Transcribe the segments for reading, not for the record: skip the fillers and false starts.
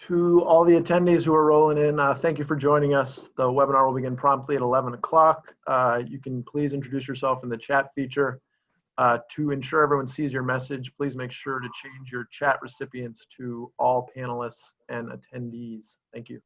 To all the attendees who are rolling in, thank you for joining us. The webinar will begin promptly at 11 o'clock. You can please introduce yourself in the chat feature. To ensure everyone sees your message, please make sure to change your chat recipients to all panelists and attendees. Thank you.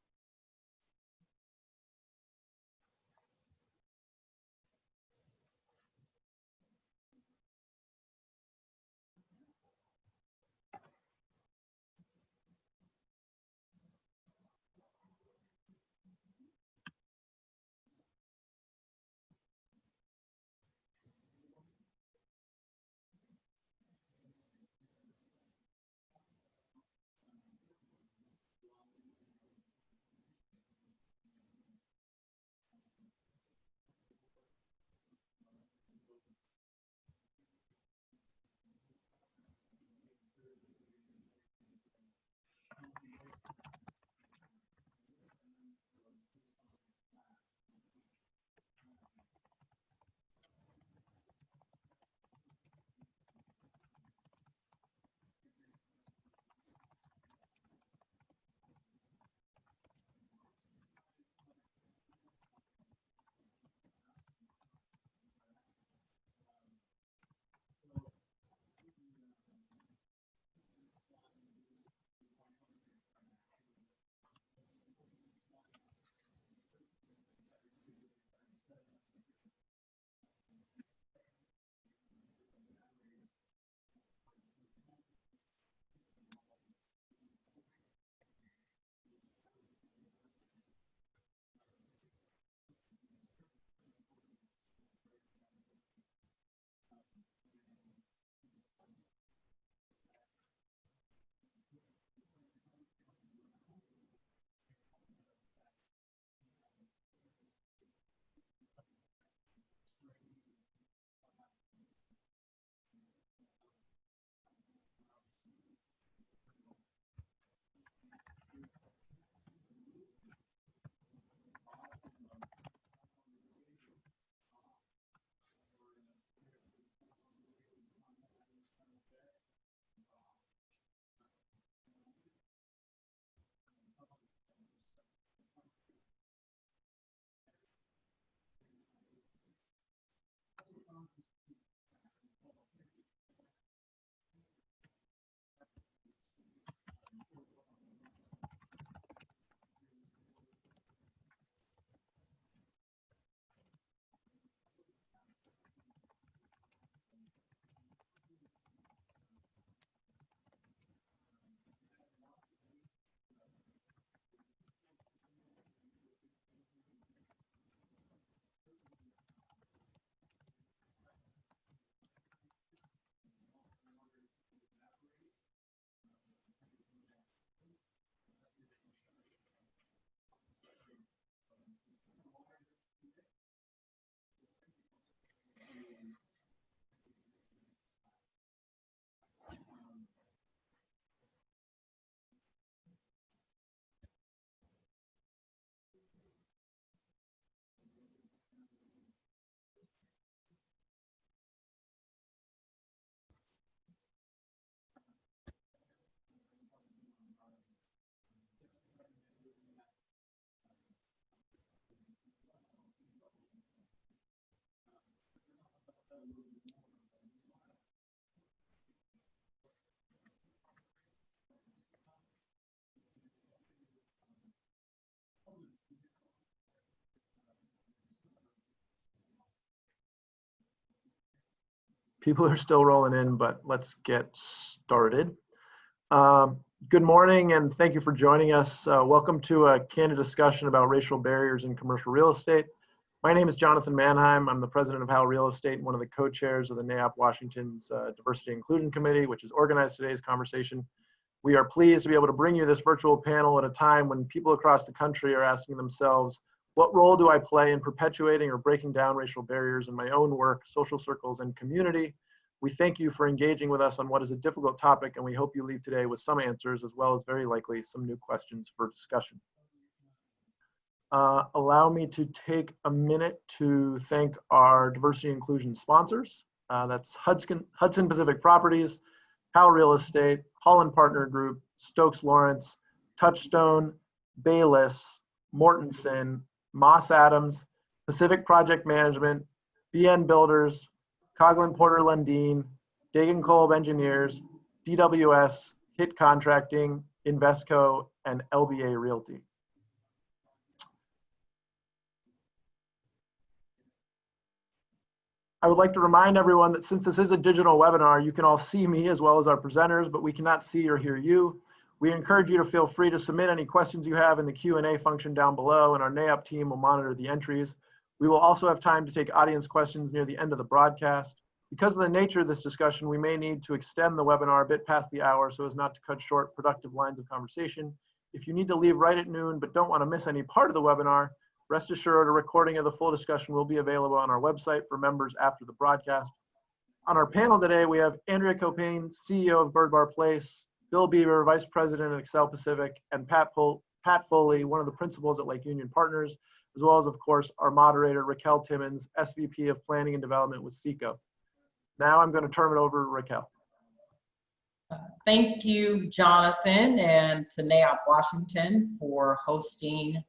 People are still rolling in, but let's get started. Good morning, and thank you for joining us. Welcome to a candid discussion about racial barriers in commercial real estate. My name is Jonathan Mannheim. I'm the president of Howe Real Estate and one of the co-chairs of the NAIOP Washington's Diversity Inclusion Committee, which has organized today's conversation. We are pleased to be able to bring you this virtual panel at a time when people across the country are asking themselves, what role do I play in perpetuating or breaking down racial barriers in my own work, social circles, and community? We thank you for engaging with us on what is a difficult topic, and we hope you leave today with some answers, as well as very likely some new questions for discussion. Allow me to take a minute to thank our diversity and inclusion sponsors. That's Hudson Pacific Properties, Howe Real Estate, Holland Partner Group, Stokes Lawrence, Touchstone, Bayless, Mortensen, Moss Adams, Pacific Project Management, BN Builders, Coughlin Porter Lundeen, Dagan Kolb Engineers, DWS, HIT Contracting, Invesco, and LBA Realty. I would like to remind everyone that since this is a digital webinar, you can all see me as well as our presenters, but we cannot see or hear you. We encourage you to feel free to submit any questions you have in the Q&A function down below, and our NAIOP team will monitor the entries. We will also have time to take audience questions near the end of the broadcast. Because of the nature of this discussion, we may need to extend the webinar a bit past the hour so as not to cut short productive lines of conversation. If you need to leave right at noon but don't want to miss any part of the webinar, rest assured a recording of the full discussion will be available on our website for members after the broadcast. On our panel today, we have Andrea Caupain, CEO of Byrd Barr Place, Bill Bieber, Vice President at Exxel Pacific, and Pat Foley, one of the principals at Lake Union Partners, as well as, of course, our moderator, Rocale Timmons, SVP of Planning and Development with SECO. Now I'm going to turn it over to Rocale. Thank you, Jonathan, and to NAIOP Washington for hosting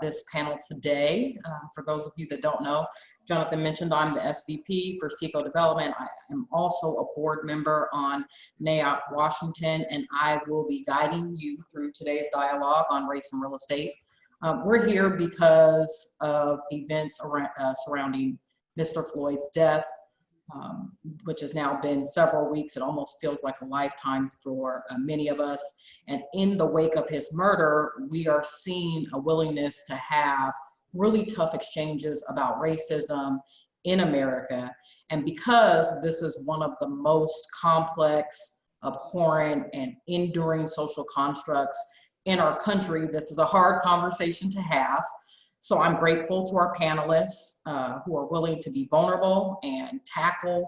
this panel today. For those of you that don't know, Jonathan mentioned I'm the SVP for SECO Development. I am also a board member on NAIOP Washington, and I will be guiding you through today's dialogue on race and real estate. We're here because of events around, surrounding Mr. Floyd's death, which has now been several weeks. It almost feels like a lifetime for many of us. And in the wake of his murder, we are seeing a willingness to have really tough exchanges about racism in America. And because this is one of the most complex, abhorrent, and enduring social constructs in our country, this is a hard conversation to have. So I'm grateful to our panelists who are willing to be vulnerable and tackle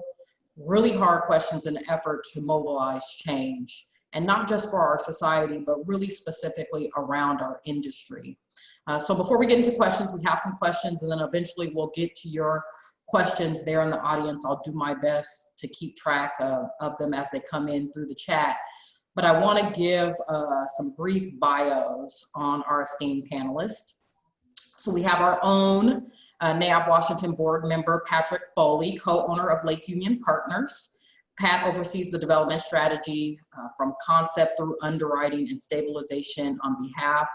really hard questions in an effort to mobilize change, and not just for our society, but really specifically around our industry. So before we get into questions, we have some questions, and then eventually we'll get to your questions there in the audience. I'll do my best to keep track of them as they come in through the chat. But I want to give some brief bios on our esteemed panelists. So we have our own NAIOP Washington board member, Patrick Foley, co-owner of Lake Union Partners. Pat oversees the development strategy from concept through underwriting and stabilization on behalf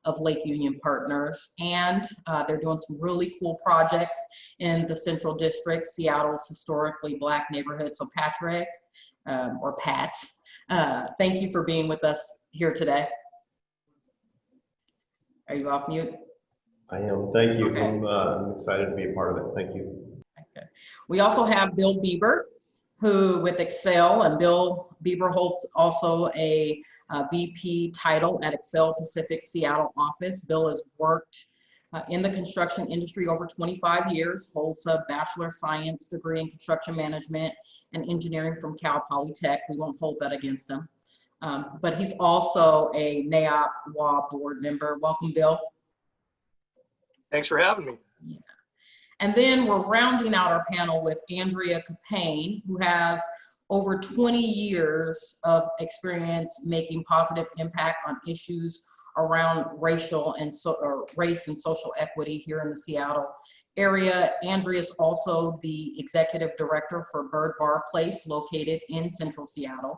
of Lake Union Partners. And they're doing some really cool projects in the Central District, Seattle's historically Black neighborhood. So Patrick, or Pat, thank you for being with us here today. Are you off mute? I am. Thank you. Okay. I'm excited to be a part of it. Thank you. Okay. We also have Bill Bieber, who with Exxel, and Bill Bieber holds also a VP title at Exxel Pacific Seattle office. Bill has worked in the construction industry over 25 years, holds a Bachelor of Science degree in construction management and engineering from Cal Polytech. We won't hold that against him. But he's also a NAIOP WA board member. Welcome, Bill. Thanks for having me. Yeah. And then we're rounding out our panel with Andrea Caupain, who has over 20 years of experience making positive impact on issues around racial and race and social equity here in the Seattle area. Andrea is also the executive director for Byrd Barr Place, located in Central Seattle.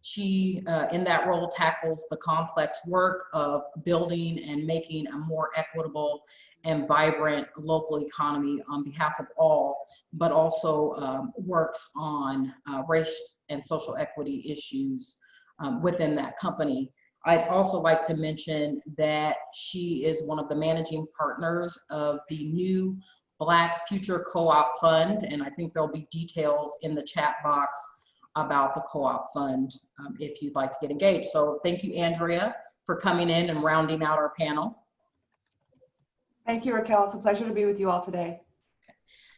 She, in that role, tackles the complex work of building and making a more equitable and vibrant local economy on behalf of all, but also works on race and social equity issues within that company. I'd also like to mention that she is one of the managing partners of the new Black Future Co-op Fund, and I think there'll be details in the chat box about the co-op fund if you'd like to get engaged. So thank you, Andrea, for coming in and rounding out our panel. Thank you, Rocale. It's a pleasure to be with you all today. Okay.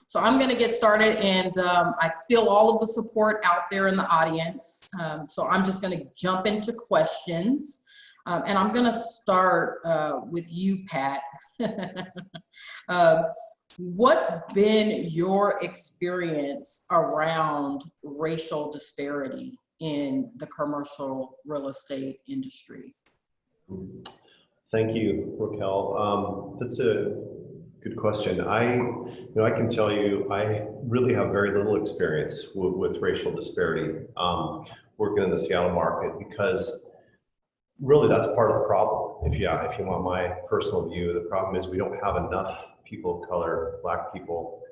So I'm going to get started, and I feel all of the support out there in the audience. So I'm just going to jump into questions. And I'm going to start with you, Pat. What's been your experience around racial disparity in the commercial real estate industry? Thank you, Rocale. That's a good question. I can tell you, I really have very little experience with racial disparity working in the Seattle market, because really that's part of the problem. If you want my personal view, the problem is we don't have enough people of color, Black people,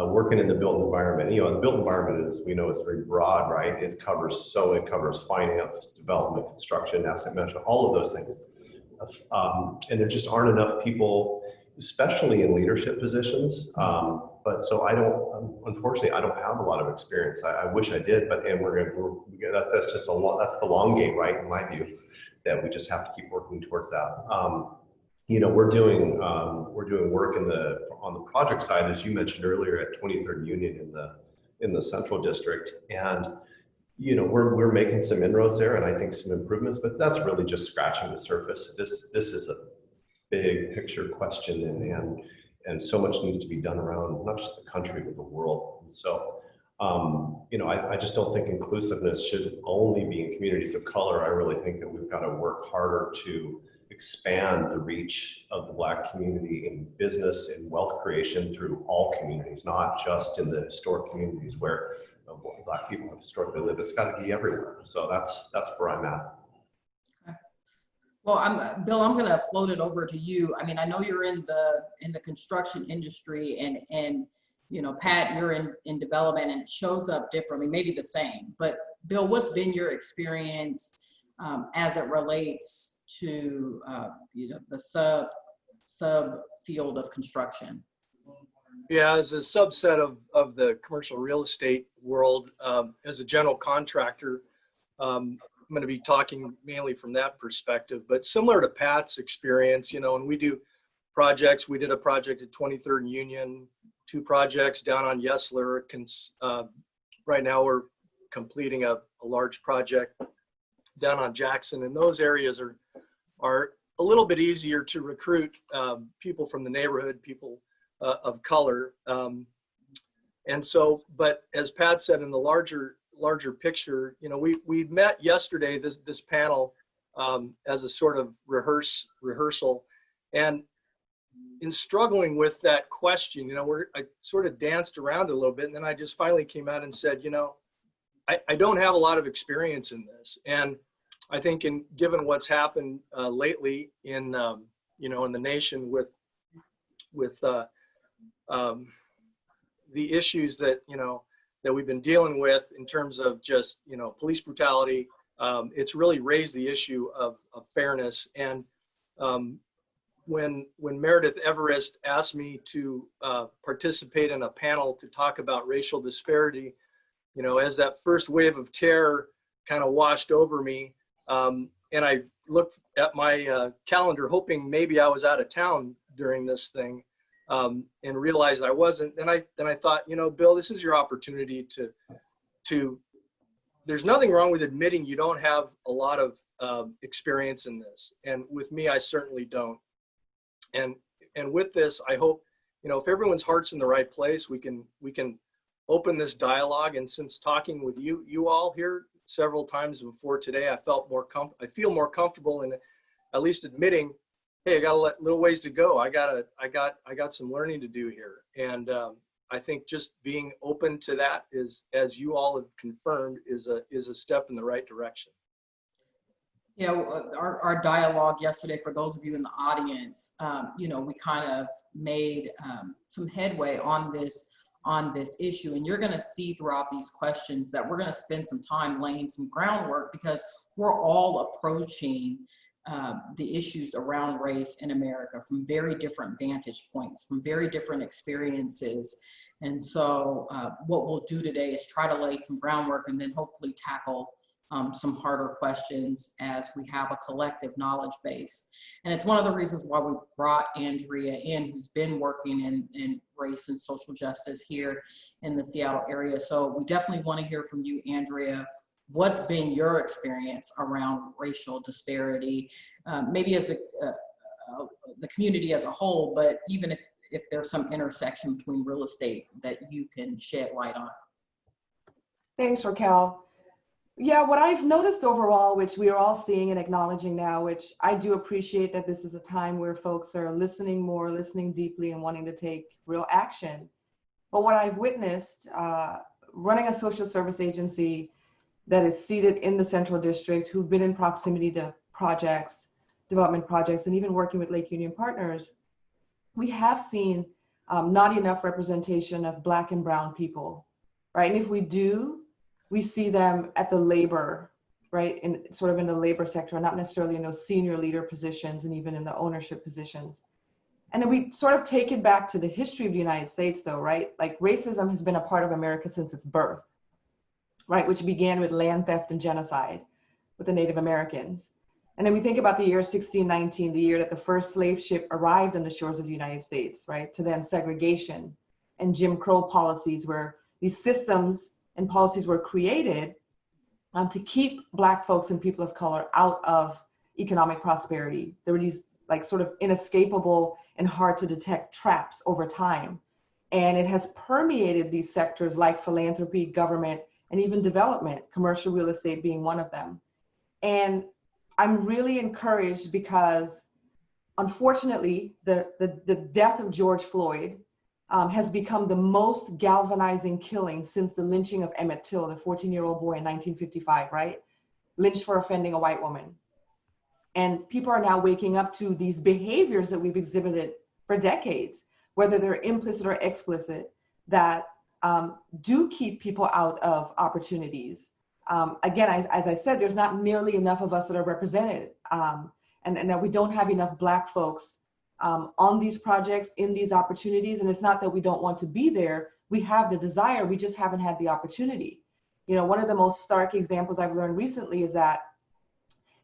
working in the built environment. The built environment, as we know, is very broad, right? It covers finance, development, construction, asset management, all of those things. And there just aren't enough people, especially in leadership positions. But so unfortunately, I don't have a lot of experience. I wish I did, but that's just that's the long game, right? In my view, that we just have to keep working towards that. We're doing work on the project side, as you mentioned earlier, at 23rd Union in the Central District, and we're making some inroads there, and I think some improvements, but that's really just scratching the surface. This is a big picture question, and so much needs to be done around not just the country, but the world. And so, I just don't think inclusiveness should only be in communities of color. I really think that we've got to work harder to expand the reach of the Black community in business and wealth creation through all communities, not just in the historic communities where Black people have historically lived. It's got to be everywhere. So that's where I'm at. Okay. Well, Bill, I'm going to float it over to you. I mean, I know you're in the construction industry, and Pat, you're in development, and it shows up differently, maybe the same. But Bill, what's been your experience as it relates to the sub field of construction? Yeah, as a subset of the commercial real estate world, as a general contractor, I'm going to be talking mainly from that perspective. But similar to Pat's experience, when we do projects, we did a project at 23rd and Union, 2 projects down on Yesler. Right now we're completing a large project down on Jackson, and those areas are a little bit easier to recruit people from the neighborhood, people of color. And so, but as Pat said, in the larger picture, we met yesterday, this panel, as a sort of rehearsal, and in struggling with that question, I sort of danced around a little bit, and then I just finally came out and said, I don't have a lot of experience in this. And I think given what's happened lately in the nation with the issues that we've been dealing with in terms of just police brutality, it's really raised the issue of fairness. And when Meredith Everest asked me to participate in a panel to talk about racial disparity, as that first wave of terror kind of washed over me, and I looked at my calendar hoping maybe I was out of town during this thing, and realized I wasn't. Then I thought, Bill, this is your opportunity to there's nothing wrong with admitting you don't have a lot of experience in this. And with me, I certainly don't. And with this, I hope, if everyone's heart's in the right place, we can open this dialogue. And since talking with you all here several times before today, I feel more comfortable in at least admitting, hey, I got a little ways to go. I got some learning to do here. And I think just being open to that is, as you all have confirmed, is a step in the right direction. Yeah, our dialogue yesterday, for those of you in the audience, we kind of made some headway on this issue, and you're going to see throughout these questions that we're going to spend some time laying some groundwork, because we're all approaching the issues around race in America from very different vantage points, from very different experiences. And so what we'll do today is try to lay some groundwork and then hopefully tackle some harder questions as we have a collective knowledge base. And it's one of the reasons why we brought Andrea in, who's been working in race and social justice here in the Seattle area. So we definitely want to hear from you, Andrea. What's been your experience around racial disparity, maybe as the community as a whole, but even if there's some intersection between real estate that you can shed light on? Thanks, Rocale. Yeah, what I've noticed overall, which we are all seeing and acknowledging now, which I do appreciate that this is a time where folks are listening more, listening deeply, and wanting to take real action. But what I've witnessed running a social service agency that is seated in the Central District, who've been in proximity to projects, development projects, and even working with Lake Union Partners, we have seen not enough representation of Black and Brown people, right? And if we do, we see them at the labor, right? In sort of in the labor sector, not necessarily in those senior leader positions and even in the ownership positions. And then we sort of take it back to the history of the United States though, right? Like racism has been a part of America since its birth, right? Which began with land theft and genocide with the Native Americans. And then we think about the year 1619, the year that the first slave ship arrived on the shores of the United States, right? To then segregation and Jim Crow policies, where these systems and policies were created to keep Black folks and people of color out of economic prosperity. There were these like sort of inescapable and hard to detect traps over time. And it has permeated these sectors like philanthropy, government, and even development, commercial real estate being one of them. And I'm really encouraged because unfortunately, the death of George Floyd has become the most galvanizing killing since the lynching of Emmett Till, the 14-year-old boy in 1955, right? Lynched for offending a white woman. And people are now waking up to these behaviors that we've exhibited for decades, whether they're implicit or explicit, that do keep people out of opportunities. Again, as I said, there's not nearly enough of us that are represented. And that we don't have enough Black folks on these projects, in these opportunities. And it's not that we don't want to be there. We have the desire, we just haven't had the opportunity. You know, one of the most stark examples I've learned recently is that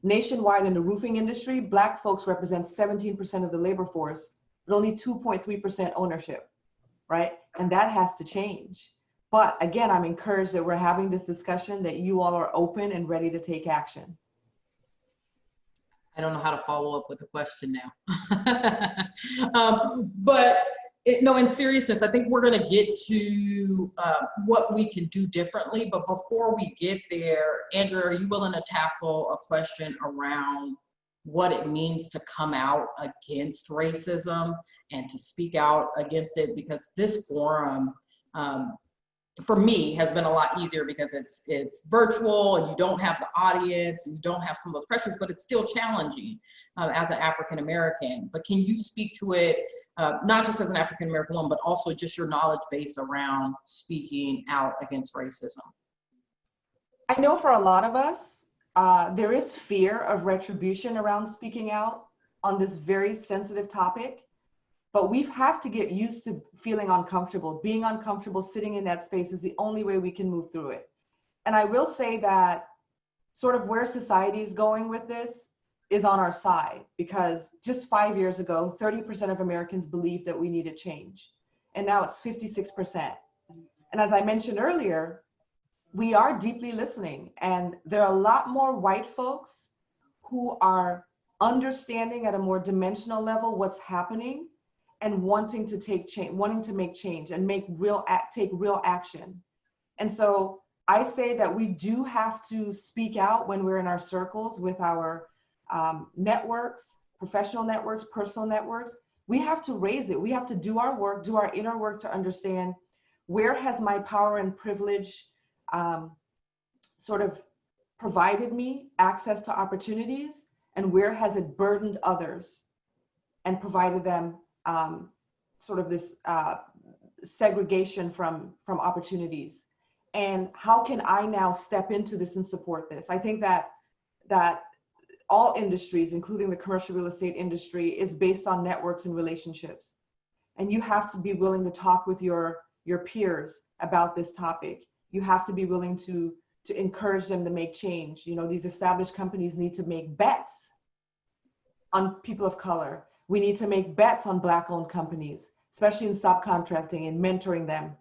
nationwide in the roofing industry, Black folks represent 17% of the labor force, but only 2.3% ownership, right? And that has to change. But again, I'm encouraged that we're having this discussion, that you all are open and ready to take action. I don't know how to follow up with a question now. But no, in seriousness, I think we're going to get to what we can do differently. But before we get there, Andrea, are you willing to tackle a question around what it means to come out against racism and to speak out against it? Because this forum, for me, has been a lot easier because it's virtual and you don't have the audience and you don't have some of those pressures, but it's still challenging as an African American. But can you speak to it, not just as an African American woman, but also just your knowledge base around speaking out against racism? I know for a lot of us, there is fear of retribution around speaking out on this very sensitive topic. But we have to get used to feeling uncomfortable. Being uncomfortable, sitting in that space is the only way we can move through it. And I will say that sort of where society is going with this is on our side, because just 5 years ago, 30% of Americans believed that we needed change. And now it's 56%. And as I mentioned earlier, we are deeply listening. And there are a lot more white folks who are understanding at a more dimensional level what's happening and wanting to take change, wanting to make change and take real action. And so I say that we do have to speak out when we're in our circles with our networks, professional networks, personal networks. We have to raise it. We have to do our work, do our inner work to understand where has my power and privilege sort of provided me access to opportunities, and where has it burdened others and provided them sort of this segregation from opportunities. And how can I now step into this and support this? I think that all industries, including the commercial real estate industry, is based on networks and relationships. And you have to be willing to talk with your peers about this topic. You have to be willing to encourage them to make change. You know, these established companies need to make bets on people of color. We need to make bets on Black-owned companies, especially in subcontracting and mentoring them,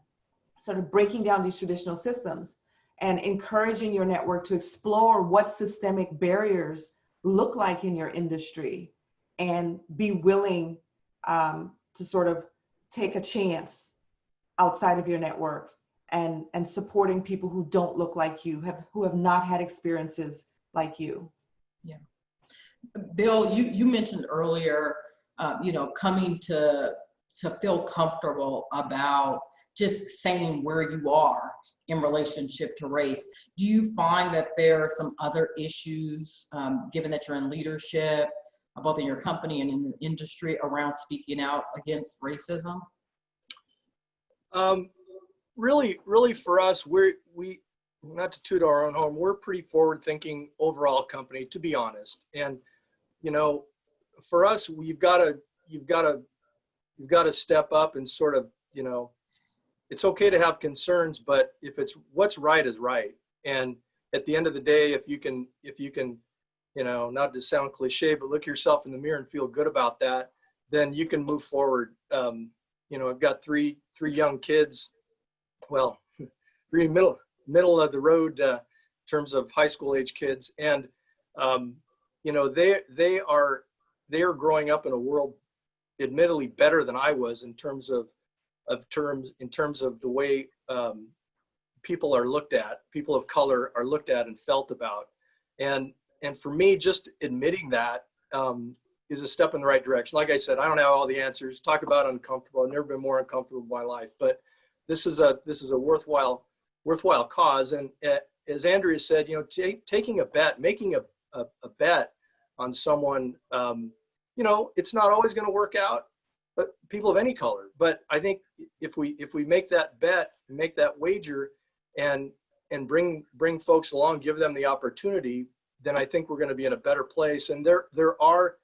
sort of breaking down these traditional systems and encouraging your network to explore what systemic barriers look like in your industry, and be willing to sort of take a chance outside of your network and supporting people who don't look like you, who have not had experiences like you. Yeah. Bill, you mentioned earlier, coming to feel comfortable about just saying where you are in relationship to race. Do you find that there are some other issues, given that you're in leadership, both in your company and in the industry, around speaking out against racism? Really for us, we not to toot our own horn, we're a pretty forward-thinking overall company, to be honest. And for us, you've got to step up and sort of, it's okay to have concerns, but if it's what's right is right. And at the end of the day, if you can, not to sound cliche, but look yourself in the mirror and feel good about that, then you can move forward. I've got three young kids, well, three middle of the road in terms of high school age kids, and they are growing up in a world admittedly better than I was in terms of the way people are looked at, people of color are looked at and felt about, and for me, just admitting that is a step in the right direction. Like I said, I don't have all the answers. Talk about uncomfortable. I've never been more uncomfortable in my life, but this is a worthwhile cause. And as Andrea said, taking a bet, making a bet on someone, it's not always going to work out, but people of any color. But I think if we make that bet, make that wager, and bring folks along, give them the opportunity, then I think we're going to be in a better place. And there are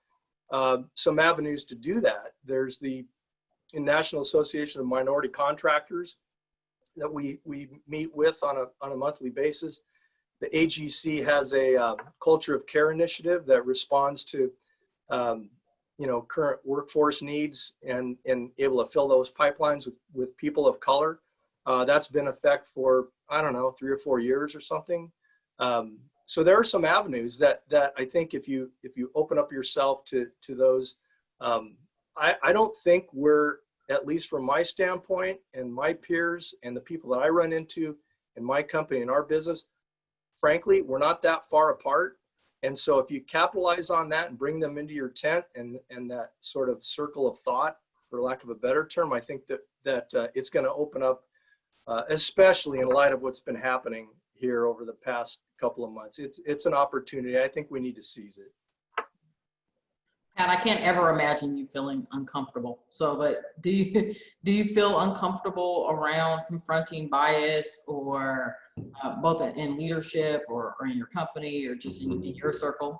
some avenues to do that. There's the National Association of Minority Contractors that we meet with on a monthly basis. The AGC has a culture of care initiative that responds to current workforce needs and able to fill those pipelines with people of color. That's been in effect for, 3 or 4 years or something. So there are some avenues that I think if you open up yourself to those, I don't think we're, at least from my standpoint and my peers and the people that I run into in my company and our business, frankly, we're not that far apart. And so if you capitalize on that and bring them into your tent and that sort of circle of thought, for lack of a better term, I think that it's going to open up, especially in light of what's been happening here over the past couple of months. It's an opportunity. I think we need to seize it. Pat, I can't ever imagine you feeling uncomfortable. So, but do you feel uncomfortable around confronting bias, or both in leadership or in your company, or just in your circle?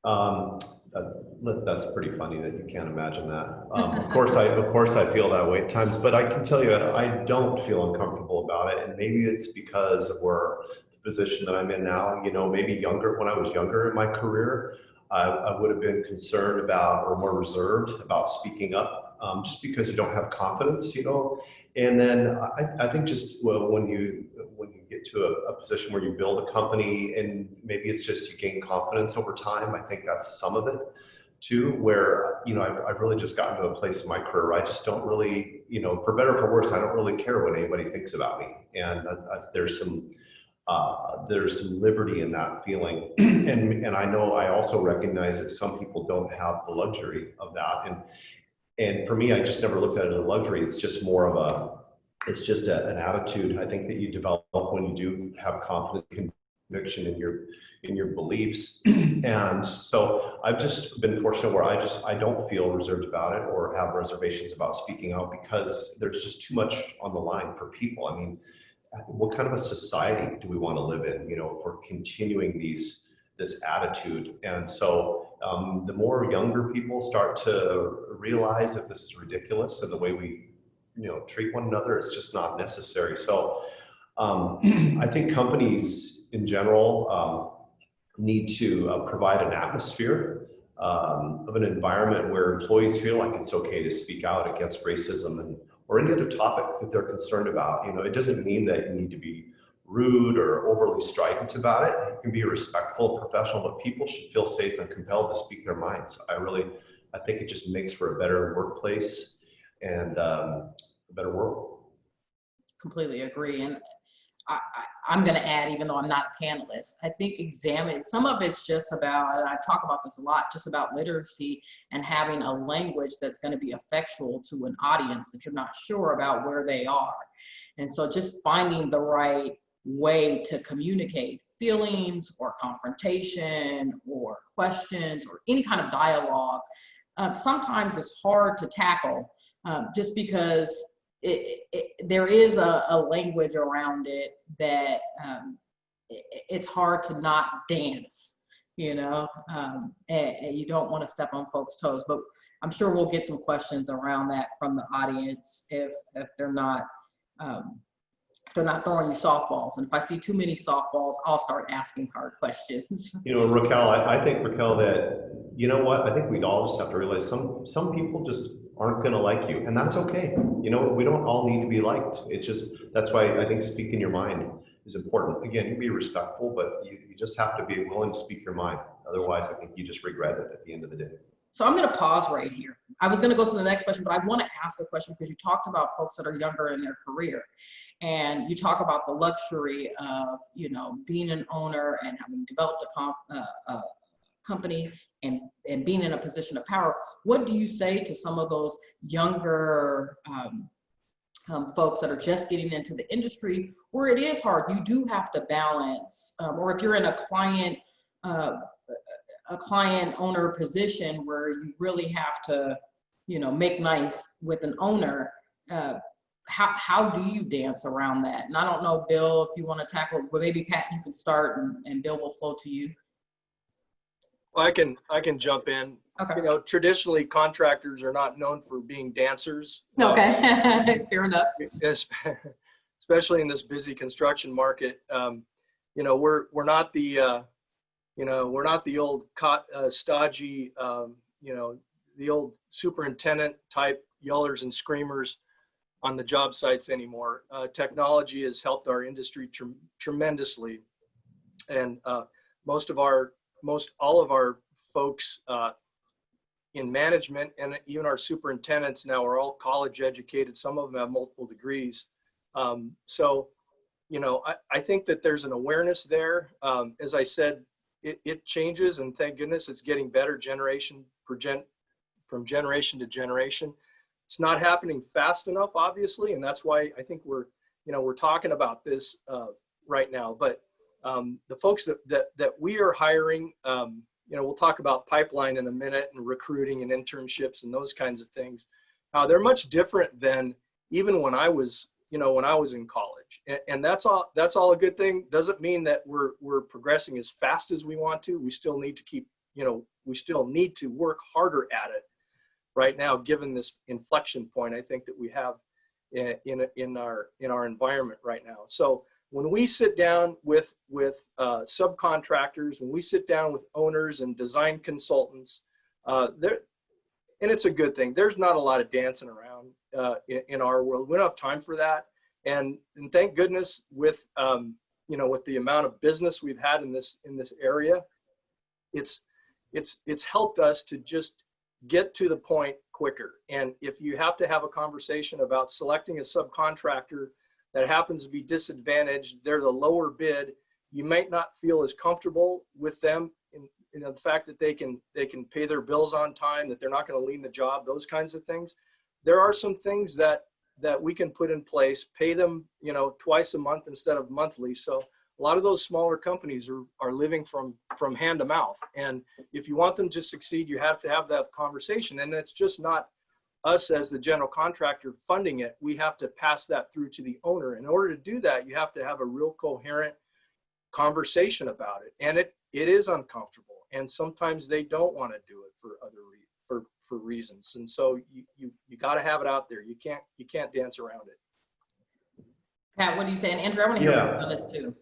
That's pretty funny that you can't imagine that. Of course I feel that way at times, but I can tell you I don't feel uncomfortable about it, and maybe it's because of the position that I'm in now. Maybe when I was younger in my career, I would have been concerned about, or more reserved about, speaking up, just because you don't have confidence, And then I think just when you get to a position where you build a company, and maybe it's just you gain confidence over time. I think that's some of it too, where I've really just gotten to a place in my career where I just don't really, for better or for worse, I don't really care what anybody thinks about me, and there's some liberty in that feeling. And I know I also recognize that some people don't have the luxury of that. And for me, I just never looked at it as a luxury. It's just more of an attitude, I think, that you develop when you do have confidence, conviction in your beliefs. And so I've just been fortunate where I don't feel reserved about it or have reservations about speaking out, because there's just too much on the line for people. I mean, what kind of a society do we want to live in, if we're continuing this attitude? And so the more younger people start to realize that this is ridiculous, and the way we treat one another is just not necessary. So I think companies in general need to provide an atmosphere of an environment where employees feel like it's okay to speak out against racism or any other topic that they're concerned about. It doesn't mean that you need to be rude or overly strident about it. You can be respectful and professional, but people should feel safe and compelled to speak their minds. I think it just makes for a better workplace and a better world. completely agree. And I'm going to add, even though I'm not a panelist, I think some of it's just about, and I talk about this a lot, just about literacy and having a language that's going to be effectual to an audience that you're not sure about where they are. And so just finding the right way to communicate feelings or confrontation or questions or any kind of dialogue, sometimes it's hard to tackle just because there is a language around it that it's hard to not dance, you know, and you don't want to step on folks' toes. But I'm sure we'll get some questions around that from the audience if they're not throwing you softballs. And if I see too many softballs, I'll start asking hard questions. You know, Rocale, I think, Rocale, that, you know what, I think we'd all just have to realize some people just aren't going to like you, and that's okay. You know, we don't all need to be liked. It's just, that's why I think speaking your mind is important. Again, you be respectful, but you just have to be willing to speak your mind. Otherwise, I think you just regret it at the end of the day. So I'm going to pause right here. I was going to go to the next question, but I want to ask a question because you talked about folks that are younger in their career, and you talk about the luxury of, you know, being an owner and having developed a company and being in a position of power. What do you say to some of those younger folks that are just getting into the industry where it is hard? You do have to balance, or if you're in a client owner position where you really have to, you know, make nice with an owner, how do you dance around that? And I don't know, Bill, if you want to tackle, well, maybe Pat, you can start and Bill will flow to you. Well, I can jump in. Okay. You know, traditionally contractors are not known for being dancers. Okay, fair enough. Especially in this busy construction market. You know, we're not the we're not the old stodgy, you know, the old superintendent type yellers and screamers on the job sites anymore. Technology has helped our industry tremendously, and all of our folks in management and even our superintendents now are all college educated. Some of them have multiple degrees. So, you know, I think that there's an awareness there. As I said, it changes, and thank goodness it's getting better from generation to generation. It's not happening fast enough, obviously, and that's why I think we're talking about this right now. But the folks that we are hiring, you know, we'll talk about pipeline in a minute and recruiting and internships and those kinds of things. They're much different than even when I was in college, and that's all a good thing. Doesn't mean that we're progressing as fast as we want to. We still need to we still need to work harder at it right now, given this inflection point I think that we have in our environment right now. So when we sit down with subcontractors, when we sit down with owners and design consultants, and it's a good thing. There's not a lot of dancing around in our world. We don't have time for that. And thank goodness with with the amount of business we've had in this area, it's helped us to just get to the point quicker. And if you have to have a conversation about selecting a subcontractor that happens to be disadvantaged, they're the lower bid, you might not feel as comfortable with them in the fact that they can pay their bills on time, that they're not going to lean the job, those kinds of things. There are some things that we can put in place, pay them, you know, twice a month instead of monthly. So a lot of those smaller companies are living from hand to mouth. And if you want them to succeed, you have to have that conversation. And it's just not us as the general contractor funding it. We have to pass that through to the owner. In order to do that, you have to have a real coherent conversation about it. And it is uncomfortable. And sometimes they don't want to do it for reasons. And so you got to have it out there. You can't dance around it. Pat, what do you say? And Andrea, I want to hear from you on this too.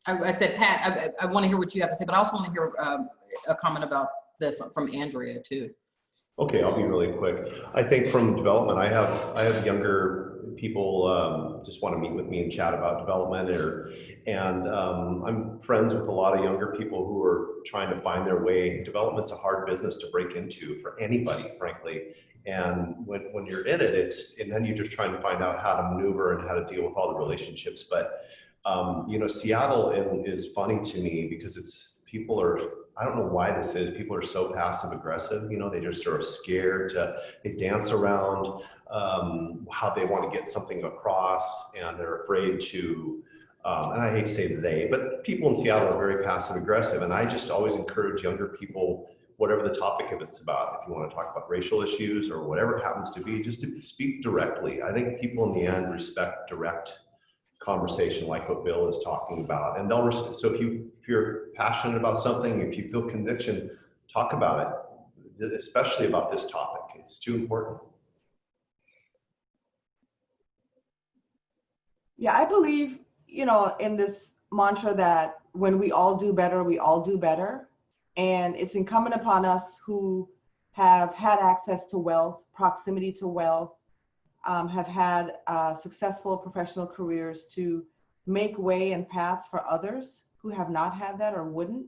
I said, Pat, I want to hear what you have to say, but I also want to hear a comment about this from Andrea too. Okay, I'll be really quick. I think from development, I have younger people just want to meet with me and chat about development, and I'm friends with a lot of younger people who are trying to find their way. Development's a hard business to break into for anybody, frankly. And when you're in it, and then you're just trying to find out how to maneuver and how to deal with all the relationships. But Seattle is funny to me because people are, I don't know why this is, people are so passive aggressive, they just are scared they dance around how they want to get something across, and they're afraid to, and I hate to say they, but people in Seattle are very passive aggressive. And I just always encourage younger people, whatever the topic of it's about, if you want to talk about racial issues or whatever it happens to be, just to speak directly. I think people in the end respect direct conversation, like what Bill is talking about, and so if you're passionate about something, if you feel conviction, talk about it, especially about this topic. It's too important. Yeah, I believe, in this mantra that when we all do better, we all do better. And it's incumbent upon us who have had access to wealth, proximity to wealth, have had successful professional careers, to make way and paths for others who have not had that or wouldn't,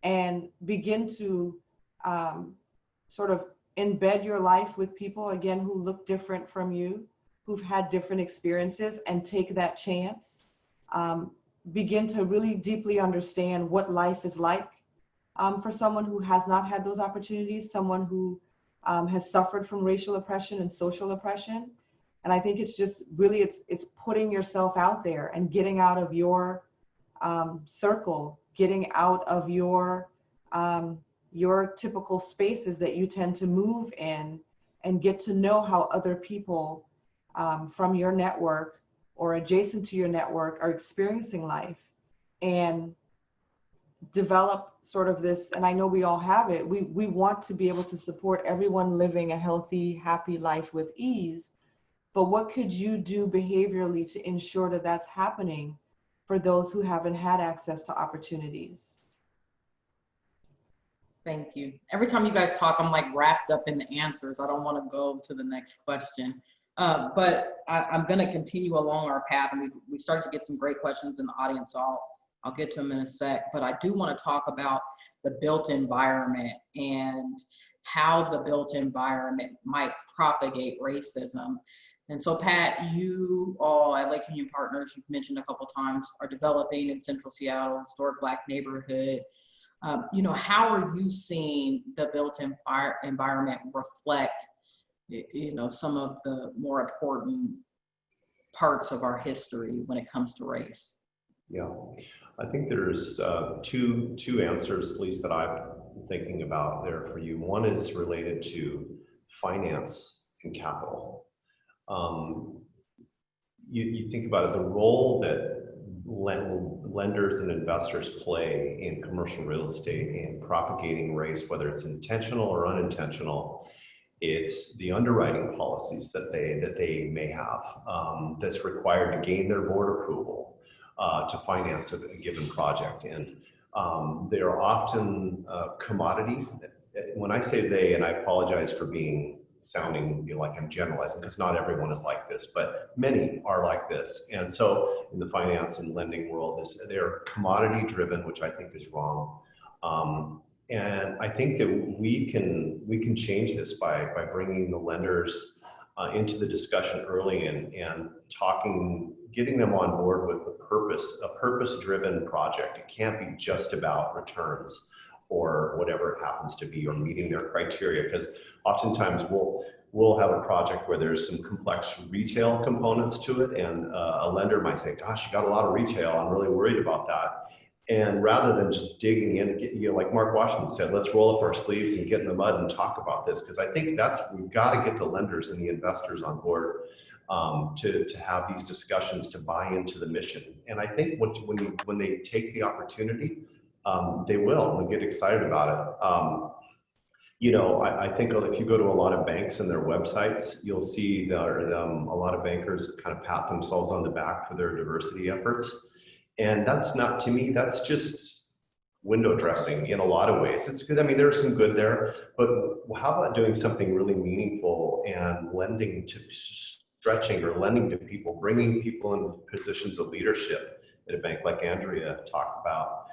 and begin to sort of embed your life with people, again, who look different from you, who've had different experiences, and take that chance. Begin to really deeply understand what life is like for someone who has not had those opportunities, someone who has suffered from racial oppression and social oppression. And I think it's just really, it's putting yourself out there and getting out of your circle, getting out of your typical spaces that you tend to move in, and get to know how other people from your network or adjacent to your network are experiencing life, and develop sort of this, and I know we all have it, we want to be able to support everyone living a healthy, happy life with ease. But what could you do behaviorally to ensure that that's happening for those who haven't had access to opportunities? Thank you. Every time you guys talk, I'm like wrapped up in the answers. I don't want to go to the next question. But I'm going to continue along our path, and we've started to get some great questions in the audience, so I'll get to them in a sec. But I do want to talk about the built environment and how the built environment might propagate racism. And so, Pat, you all at Lake Union Partners, you've mentioned a couple times, are developing in Central Seattle, historic Black neighborhood. How are you seeing the built environment reflect some of the more important parts of our history when it comes to race? Yeah, I think there's two answers, at least that I'm thinking about there for you. One is related to finance and capital. You think about it, the role that lenders and investors play in commercial real estate and propagating race, whether it's intentional or unintentional. It's the underwriting policies that they may have that's required to gain their board approval to finance a given project. And they are often commodity. When I say they, and I apologize for sounding like I'm generalizing, because not everyone is like this, but many are like this. And so in the finance and lending world, they're commodity driven, which I think is wrong. And I think that we can change this by bringing the lenders into the discussion early and getting them on board with a purpose-driven project. It can't be just about returns or whatever it happens to be, or meeting their criteria, because oftentimes we'll have a project where there's some complex retail components to it, and a lender might say, gosh, you got a lot of retail, I'm really worried about that. And rather than just digging in, like Mark Washington said, let's roll up our sleeves and get in the mud and talk about this, because I think we've got to get the lenders and the investors on board to have these discussions, to buy into the mission. And I think when they take the opportunity, they will, and get excited about it. I think if you go to a lot of banks and their websites, you'll see that a lot of bankers kind of pat themselves on the back for their diversity efforts. And that's not, to me, that's just window dressing in a lot of ways. It's good. I mean, there's some good there, but how about doing something really meaningful and lending to stretching or lending to people, bringing people in positions of leadership at a bank like Andrea talked about.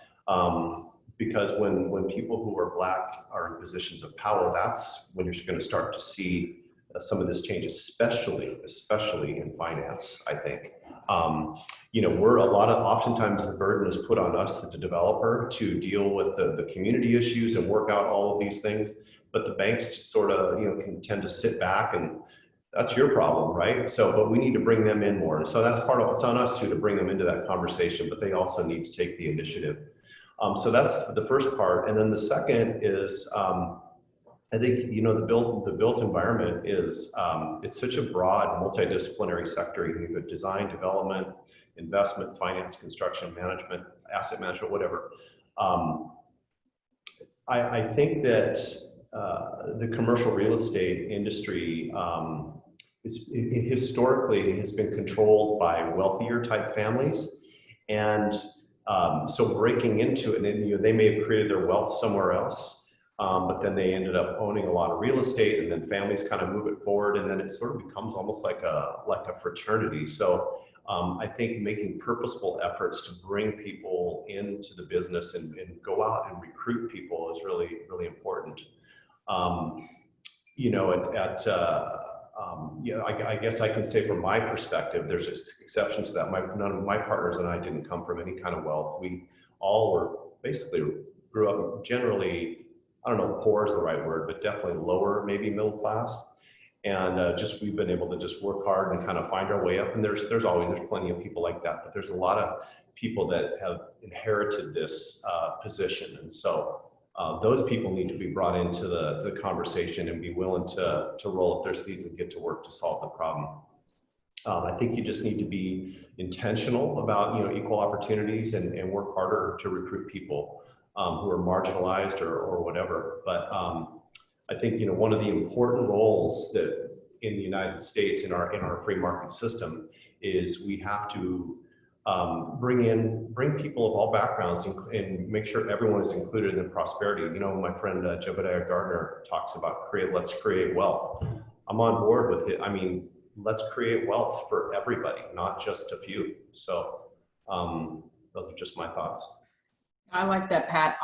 Because when people who are Black are in positions of power, that's when you're going to start to see some of this change, especially in finance, I think. You know, oftentimes the burden is put on us, the developer, to deal with the community issues and work out all of these things. But the banks just sort of, you know, can tend to sit back, and that's your problem, right? So, but we need to bring them in more. And so that's part of it's on us too, to bring them into that conversation, but they also need to take the initiative. So that's the first part. And then the second is, I think, you know, the built environment is, it's such a broad multidisciplinary sector. You have design, development, investment, finance, construction, management, asset management, whatever. I think that the commercial real estate industry historically has been controlled by wealthier type families. And so breaking into it, and you know, they may have created their wealth somewhere else, but then they ended up owning a lot of real estate, and then families kind of move it forward, and then it sort of becomes almost like a fraternity. So I think making purposeful efforts to bring people into the business and go out and recruit people is really, really important. You know, you know, I guess I can say from my perspective, there's exceptions to that. None of my partners and I didn't come from any kind of wealth. We all were basically grew up generally, I don't know if poor is the right word, but definitely lower, maybe middle class. And just we've been able to just work hard and kind of find our way up. And there's plenty of people like that, but there's a lot of people that have inherited this position. And so those people need to be brought into the conversation and be willing to roll up their sleeves and get to work to solve the problem. I think you just need to be intentional about, you know, equal opportunities and work harder to recruit people who are marginalized or whatever. But I think, you know, one of the important roles that in the United States in our free market system is we have to bring people of all backgrounds and make sure everyone is included in prosperity. You know, my friend Jebediah Gardner talks about let's create wealth. I'm on board with it. I mean, let's create wealth for everybody, not just a few. So those are just my thoughts. I like that, Pat.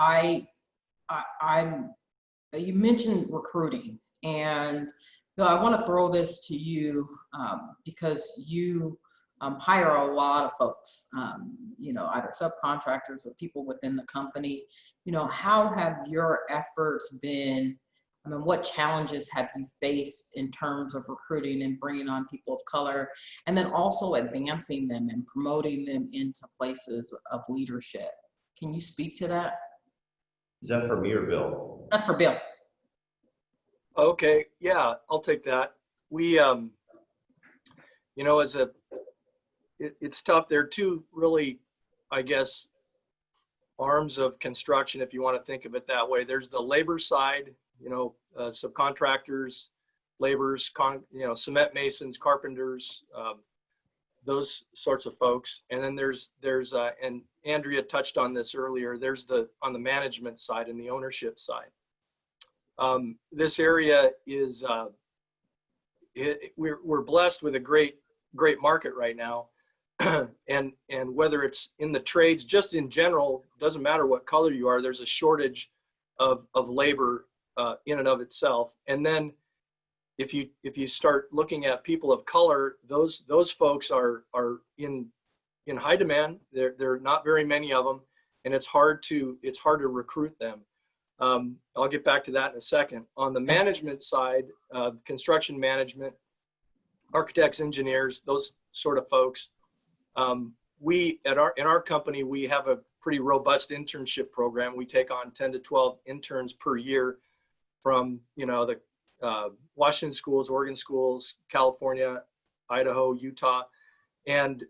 You mentioned recruiting, and Bill, I want to throw this to you because you hire a lot of folks, you know, either subcontractors or people within the company. You know, how have your efforts been? I mean, what challenges have you faced in terms of recruiting and bringing on people of color, and then also advancing them and promoting them into places of leadership? Can you speak to that? Is that for me or Bill? That's for Bill. Okay, yeah, I'll take that. We, you know, it's tough. There are two really, I guess, arms of construction, if you want to think of it that way. There's the labor side, you know, subcontractors, laborers, you know, cement masons, carpenters, those sorts of folks. And then there's and Andrea touched on this earlier, there's on the management side and the ownership side. This area is, we're blessed with a great market right now. and whether it's in the trades, just in general, doesn't matter what color you are, there's a shortage of labor in and of itself. And then if you start looking at people of color, those folks are in high demand. There are not very many of them, and it's hard to recruit them. I'll get back to that in a second. On the management side, construction management, architects, engineers, those sort of folks, in our company, we have a pretty robust internship program. We take on 10 to 12 interns per year from, you know, the Washington schools, Oregon schools, California, Idaho, Utah. And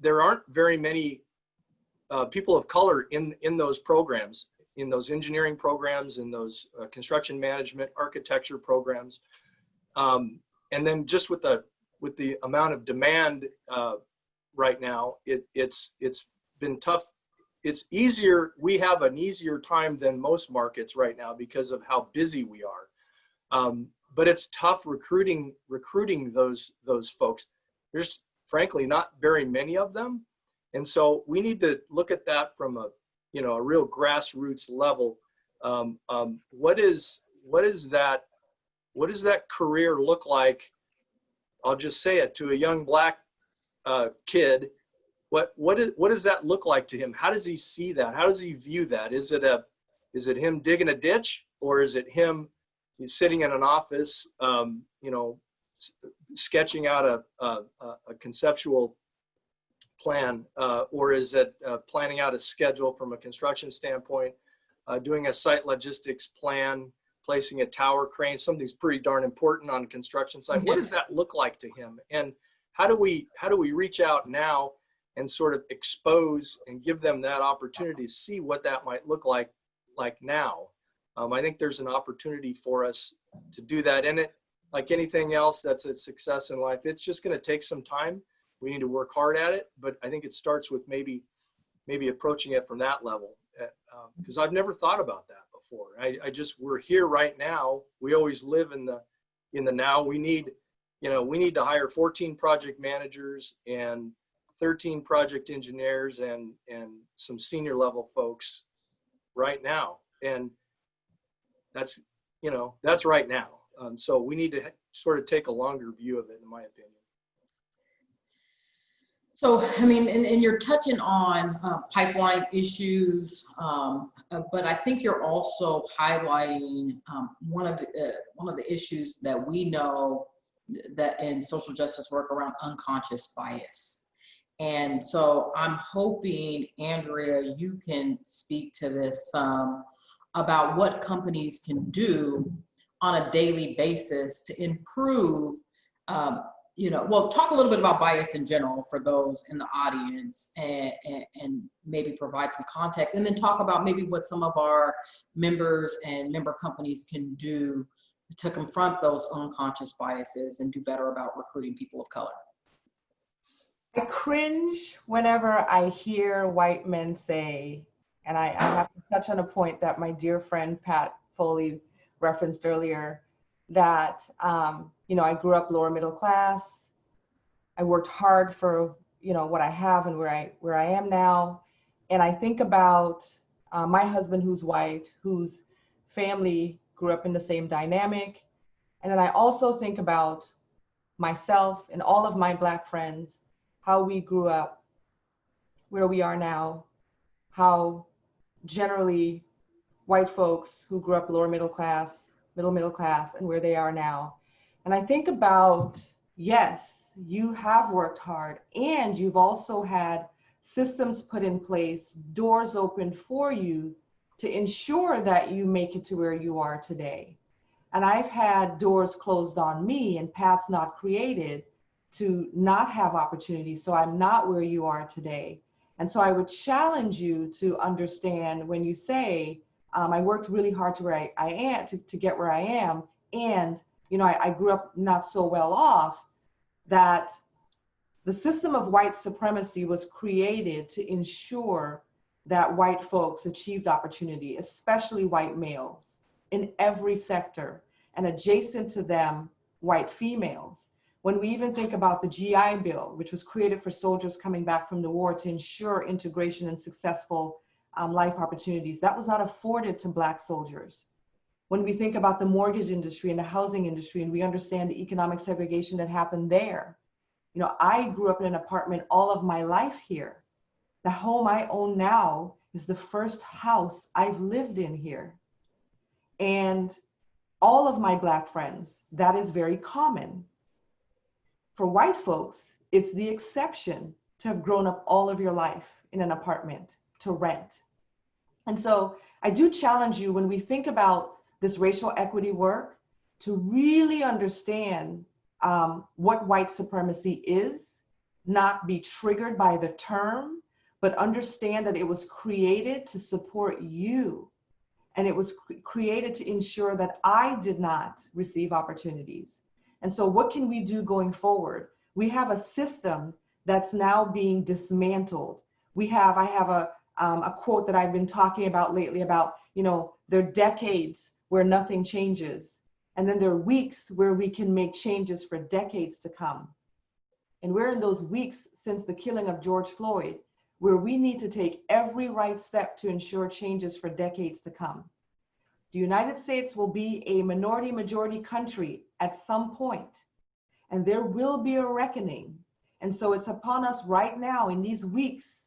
there aren't very many people of color in those programs, in those engineering programs, in those construction management, architecture programs. And then just with the amount of demand right now, it's been tough. It's easier. We have an easier time than most markets right now because of how busy we are. but it's tough recruiting those folks. There's frankly not very many of them. And so we need to look at that from a real grassroots level. What does that career look like? I'll just say it to a young black kid. What does that look like to him? How does he see that? How does he view that? Is it him digging a ditch, or is it him sitting in an office, sketching out a conceptual plan, or is it planning out a schedule from a construction standpoint, doing a site logistics plan, placing a tower crane, something that's pretty darn important on a construction site? What does that look like to him? And how do we reach out now and sort of expose and give them that opportunity to see what that might look like now? I think there's an opportunity for us to do that. And it, like anything else that's a success in life, it's just going to take some time. We need to work hard at it, but I think it starts with maybe approaching it from that level, because I've never thought about that before. We're here right now. We always live in the now. We need to hire 14 project managers and 13 project engineers and some senior level folks right now. And that's right now. So we need to sort of take a longer view of it, in my opinion. So, I mean, and you're touching on pipeline issues, but I think you're also highlighting one of the issues that we know that in social justice work around unconscious bias. And so I'm hoping, Andrea, you can speak to this about what companies can do on a daily basis to improve, talk a little bit about bias in general for those in the audience, and maybe provide some context, and then talk about maybe what some of our members and member companies can do to confront those unconscious biases and do better about recruiting people of color. I cringe whenever I hear white men say, and I have to touch on a point that my dear friend Pat Foley referenced earlier, that I grew up lower middle class. I worked hard for what I have and where I am now. And I think about my husband, who's white, whose family grew up in the same dynamic. And then I also think about myself and all of my Black friends, how we grew up, where we are now, how generally white folks who grew up lower middle class, middle class, and where they are now. And I think about, yes, you have worked hard, and you've also had systems put in place, doors opened for you to ensure that you make it to where you are today. And I've had doors closed on me and paths not created to not have opportunities, so I'm not where you are today. And so I would challenge you to understand when you say, I worked really hard to where I am, to get where I am, and I grew up not so well off, that the system of white supremacy was created to ensure that white folks achieved opportunity, especially white males, in every sector, and adjacent to them, white females. When we even think about the GI Bill, which was created for soldiers coming back from the war to ensure integration and successful life opportunities, that was not afforded to Black soldiers. When we think about the mortgage industry and the housing industry, and we understand the economic segregation that happened there. I grew up in an apartment all of my life here. The home I own now is the first house I've lived in here. And all of my Black friends, that is very common. For white folks, it's the exception to have grown up all of your life in an apartment to rent. And so I do challenge you, when we think about this racial equity work, to really understand what white supremacy is, not be triggered by the term, but understand that it was created to support you. And it was created to ensure that I did not receive opportunities. And so what can we do going forward? We have a system that's now being dismantled. I have a quote that I've been talking about lately about, there are decades where nothing changes. And then there are weeks where we can make changes for decades to come. And we're in those weeks since the killing of George Floyd, where we need to take every right step to ensure changes for decades to come. The United States will be a minority-majority country at some point, and there will be a reckoning. And so it's upon us right now in these weeks,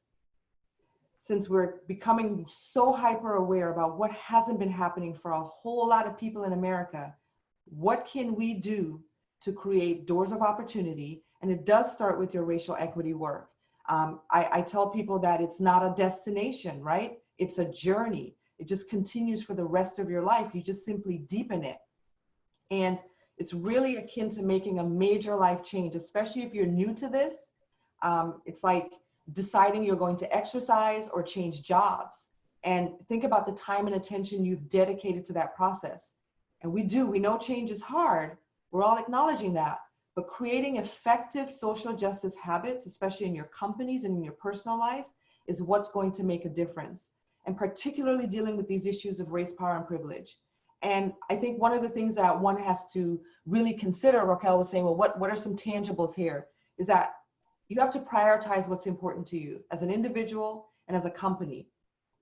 since we're becoming so hyper-aware about what hasn't been happening for a whole lot of people in America, what can we do to create doors of opportunity? And it does start with your racial equity work. I tell people that it's not a destination, right? It's a journey. It just continues for the rest of your life. You just simply deepen it. And it's really akin to making a major life change, especially if you're new to this. It's like deciding you're going to exercise or change jobs. And think about the time and attention you've dedicated to that process. And we know change is hard. We're all acknowledging that. But creating effective social justice habits, especially in your companies and in your personal life, is what's going to make a difference. And particularly dealing with these issues of race, power, and privilege. And I think one of the things that one has to really consider, Rocale was saying, well, what are some tangibles here? Is that you have to prioritize what's important to you as an individual and as a company.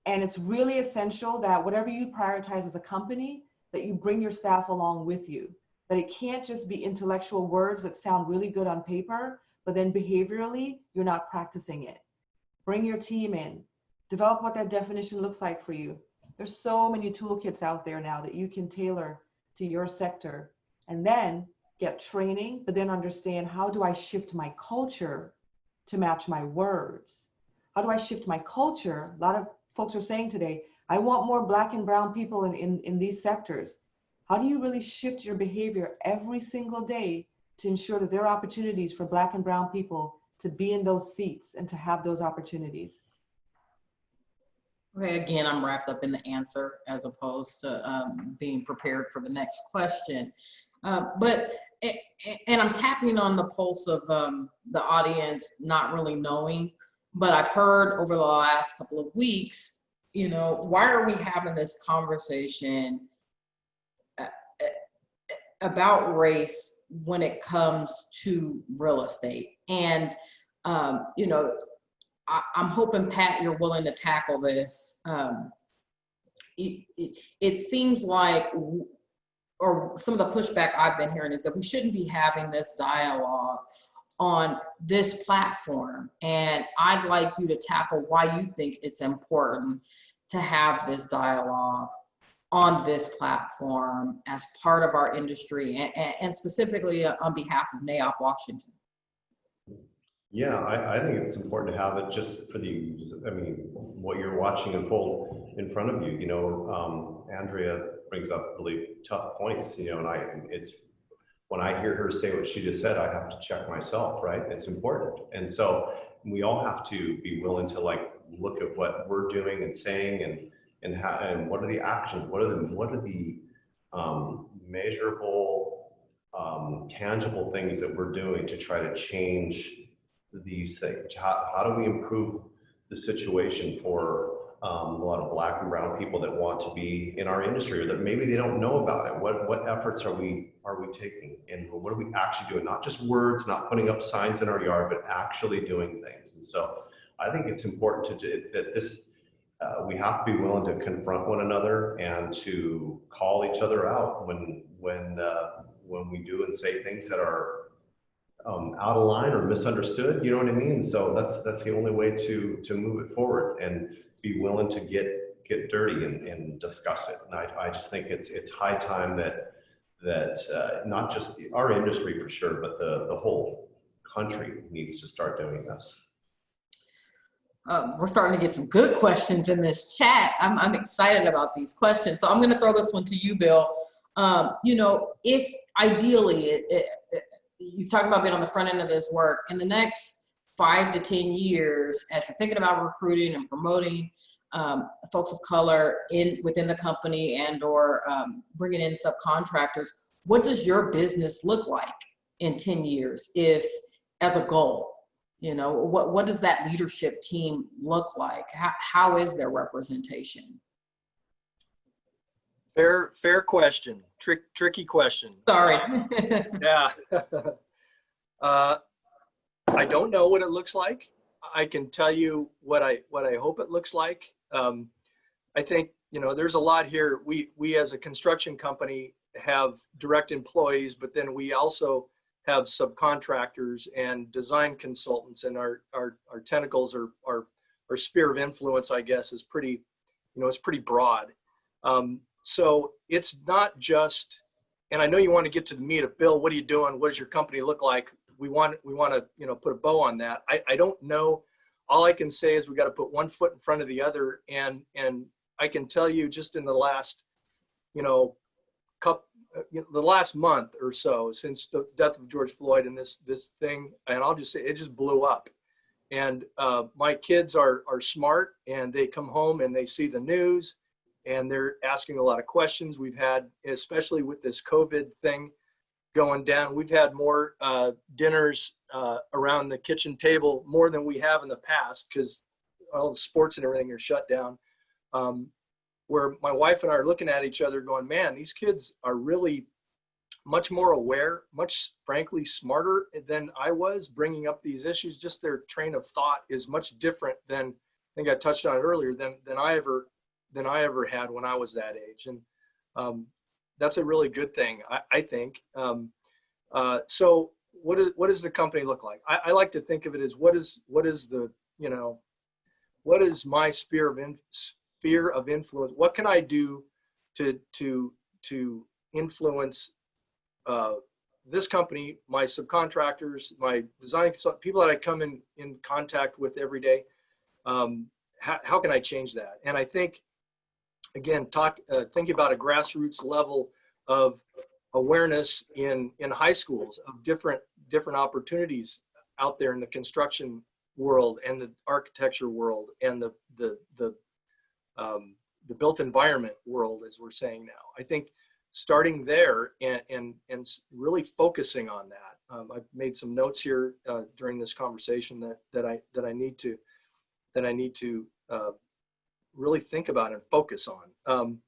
And it's really essential that whatever you prioritize as a company, that you bring your staff along with you. That it can't just be intellectual words that sound really good on paper, but then behaviorally, you're not practicing it. Bring your team in. Develop what that definition looks like for you. There's so many toolkits out there now that you can tailor to your sector. And then get training, but then understand, how do I shift my culture to match my words? How do I shift my culture? A lot of folks are saying today, I want more Black and brown people in these sectors. How do you really shift your behavior every single day to ensure that there are opportunities for Black and brown people to be in those seats and to have those opportunities? Okay, again, I'm wrapped up in the answer as opposed to being prepared for the next question. And I'm tapping on the pulse of the audience not really knowing, but I've heard over the last couple of weeks, you know, why are we having this conversation about race when it comes to real estate? And, you know, I'm hoping, Pat, you're willing to tackle this. It seems like, or some of the pushback I've been hearing is that we shouldn't be having this dialogue on this platform. And I'd like you to tackle why you think it's important to have this dialogue on this platform as part of our industry, and specifically on behalf of NAIOP Washington. Yeah, I think it's important to have it just for what you're watching unfold in front of you. You know, Andrea brings up really tough points, you know, and when I hear her say what she just said, I have to check myself, right? It's important. And so we all have to be willing to look at what we're doing and saying and what are the actions, what are the measurable, tangible things that we're doing to try to change these things. How do we improve the situation for a lot of Black and brown people that want to be in our industry, or that maybe they don't know about it? What efforts are we taking, and what are we actually doing? Not just words, not putting up signs in our yard, but actually doing things. And so I think it's important we have to be willing to confront one another and to call each other out when we do and say things that are out of line or misunderstood, you know what I mean? So that's the only way to move it forward, and be willing to get dirty and discuss it. And I just think it's high time that not just our industry for sure, but the whole country needs to start doing this. We're starting to get some good questions in this chat. I'm excited about these questions. So I'm going to throw this one to you, Bill. You know, if ideally, you've talked about being on the front end of this work, in the next 5 to 10 years, as you're thinking about recruiting and promoting folks of color within the company and/or bringing in subcontractors, what does your business look like in 10 years, if as a goal? You know, what does that leadership team look like? How is their representation? Fair question. Tricky question. Sorry. Yeah. I don't know what it looks like. I can tell you what I hope it looks like. I think, there's a lot here. We as a construction company have direct employees, but then we also have subcontractors and design consultants, and our tentacles are our sphere of influence, I guess, is pretty, it's pretty broad. So it's not just, and I know you want to get to the meat of, Bill, what are you doing? What does your company look like? We want to, put a bow on that. I don't know. All I can say is we got to put one foot in front of the other. And I can tell you just in the last, the last month or so since the death of George Floyd and this thing, and I'll just say it just blew up. And my kids are smart, and they come home and they see the news, and they're asking a lot of questions. We've had, especially with this COVID thing going down, we've had more dinners around the kitchen table, more than we have in the past, because all the sports and everything are shut down, where my wife and I are looking at each other going, man, these kids are really much more aware, much frankly smarter than I was bringing up these issues. Just their train of thought is much different than, I think I touched on it earlier, than I ever had when I was that age. And that's a really good thing, I think. So what does the company look like? I like to think of it as what is my sphere of influence? What can I do to influence this company, my subcontractors, my design people that I come in contact with every day? How can I change that? And I think, again, thinking about a grassroots level of awareness in high schools of different opportunities out there in the construction world and the architecture world and the built environment world, as we're saying now. I think starting there and really focusing on that. I've made some notes here during this conversation that I need to really think about and focus on.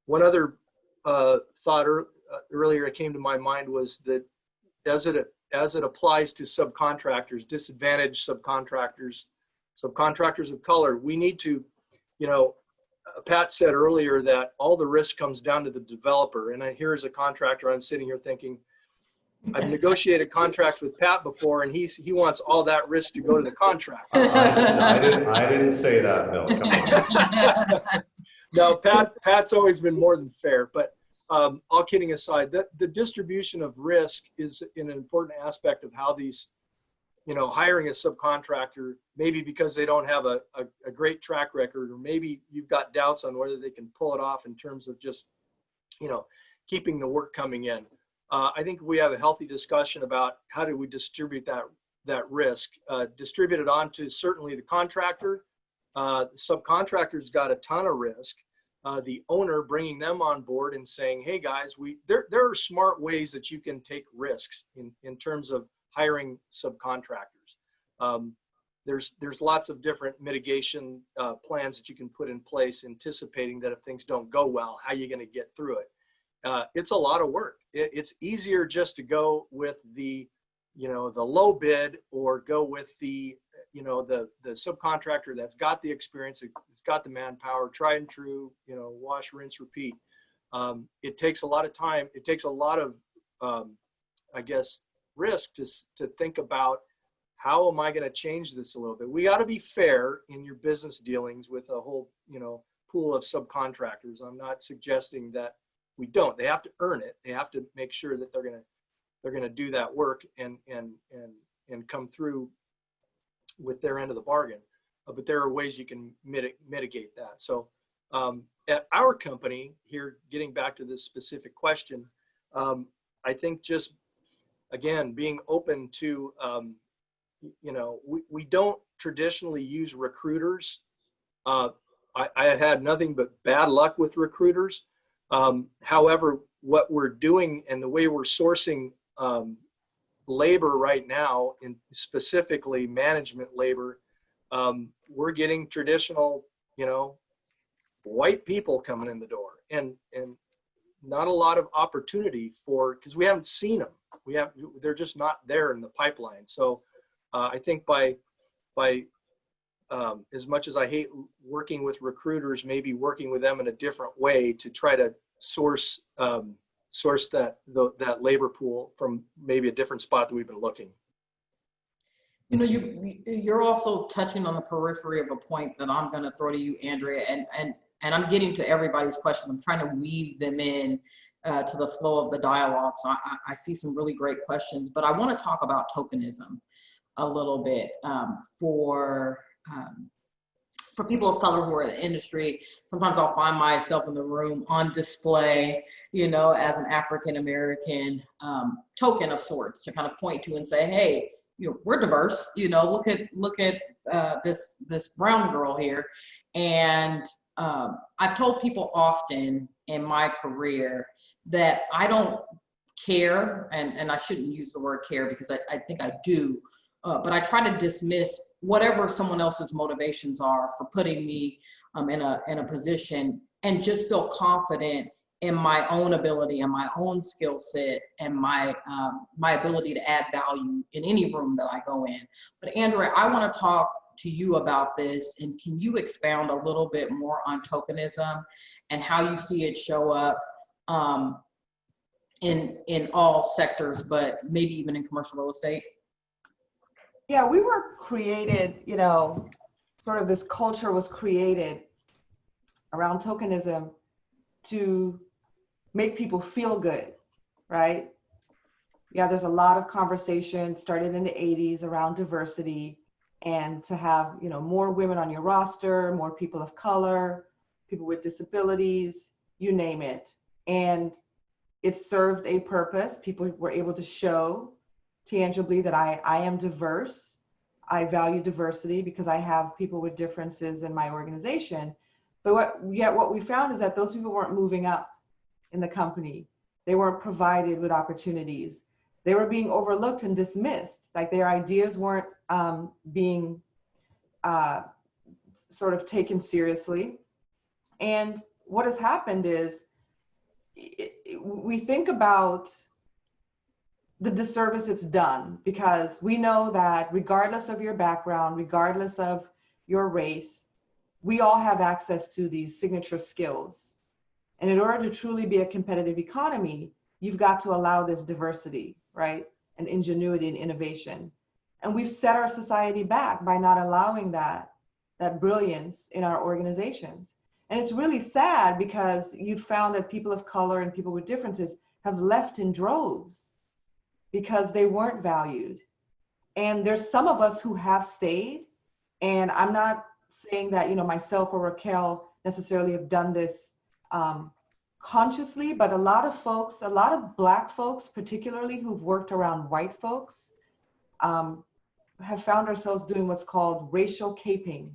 One other thought earlier that came to my mind was that as it applies to subcontractors, disadvantaged subcontractors of color, we need to, Pat said earlier that all the risk comes down to the developer. And here as a contractor, I'm sitting here thinking, I've negotiated contracts with Pat before, and he wants all that risk to go to the contractor. I didn't say that, Bill. Come on. No, Pat's always been more than fair. But all kidding aside, the distribution of risk is an important aspect of how these, hiring a subcontractor, maybe because they don't have a great track record, or maybe you've got doubts on whether they can pull it off in terms of just, keeping the work coming in. I think we have a healthy discussion about how do we distribute that risk, distribute it onto certainly the contractor. The subcontractor's got a ton of risk. The owner bringing them on board and saying, hey guys, there are smart ways that you can take risks in terms of hiring subcontractors. There's lots of different mitigation plans that you can put in place, anticipating that if things don't go well, how you're going to get through it. It's a lot of work. It's easier just to go with the low bid, or go with the subcontractor that's got the experience, it's got the manpower, tried and true, wash, rinse, repeat. It takes a lot of time. It takes a lot of, risk to think about, how am I going to change this a little bit? We got to be fair in your business dealings with a whole, pool of subcontractors. I'm not suggesting that we don't. They have to earn it. They have to make sure that they're going to do that work and come through with their end of the bargain. But there are ways you can mitigate that. So at our company here, getting back to this specific question, I think just, again, being open to, we don't traditionally use recruiters. I had nothing but bad luck with recruiters. However, what we're doing and the way we're sourcing labor right now, and specifically management labor, we're getting traditional, white people coming in the door. And not a lot of opportunity for, because we haven't seen them. They're just not there in the pipeline. So I think by as much as I hate working with recruiters, maybe working with them in a different way to try to source that labor pool from maybe a different spot that we've been looking. You know, you're also touching on the periphery of a point that I'm going to throw to you, Andrea, and I'm getting to everybody's questions. I'm trying to weave them in to the flow of the dialogue. So I see some really great questions, but I want to talk about tokenism a little bit for people of color who are in the industry. Sometimes I'll find myself in the room on display, you know, as an African-American token of sorts to kind of point to and say, hey, you know, we're diverse, you know, look at this brown girl here. And I've told people often in my career that I don't care, and I shouldn't use the word care because I think I do, but I try to dismiss whatever someone else's motivations are for putting me in a position, and just feel confident in my own ability and my own skill set and my ability to add value in any room that I go in. But Andrea, I want to talk to you about this, and can you expound a little bit more on tokenism and how you see it show up in all sectors, but maybe even in commercial real estate? Yeah, we were created, you know, sort of this culture was created around tokenism to make people feel good, right? Yeah, there's a lot of conversation started in the 80s around diversity, and to have, you know, more women on your roster, more people of color, people with disabilities, you name it. And it served a purpose. People were able to show tangibly that I am diverse. I value diversity because I have people with differences in my organization. But what we found is that those people weren't moving up in the company. They weren't provided with opportunities. They were being overlooked and dismissed. Like their ideas weren't being sort of taken seriously. And what has happened is we think about the disservice it's done, because we know that regardless of your background, regardless of your race, we all have access to these signature skills. And in order to truly be a competitive economy, you've got to allow this diversity, right? And ingenuity and innovation. And we've set our society back by not allowing that brilliance in our organizations. And it's really sad because you've found that people of color and people with differences have left in droves because they weren't valued. And there's some of us who have stayed, and I'm not saying that, you know, myself or Rocale necessarily have done this consciously, but a lot of Black folks, particularly who've worked around white folks, have found ourselves doing what's called racial caping,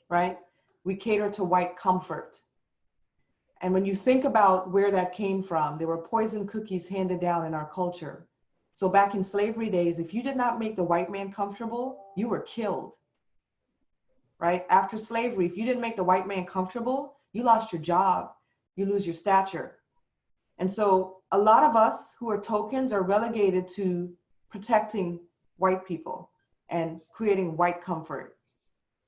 right? We cater to white comfort. And when you think about where that came from, there were poison cookies handed down in our culture. So back in slavery days, if you did not make the white man comfortable, you were killed, right? After slavery, if you didn't make the white man comfortable, you lost your job, you lose your stature. And so a lot of us who are tokens are relegated to protecting white people and creating white comfort.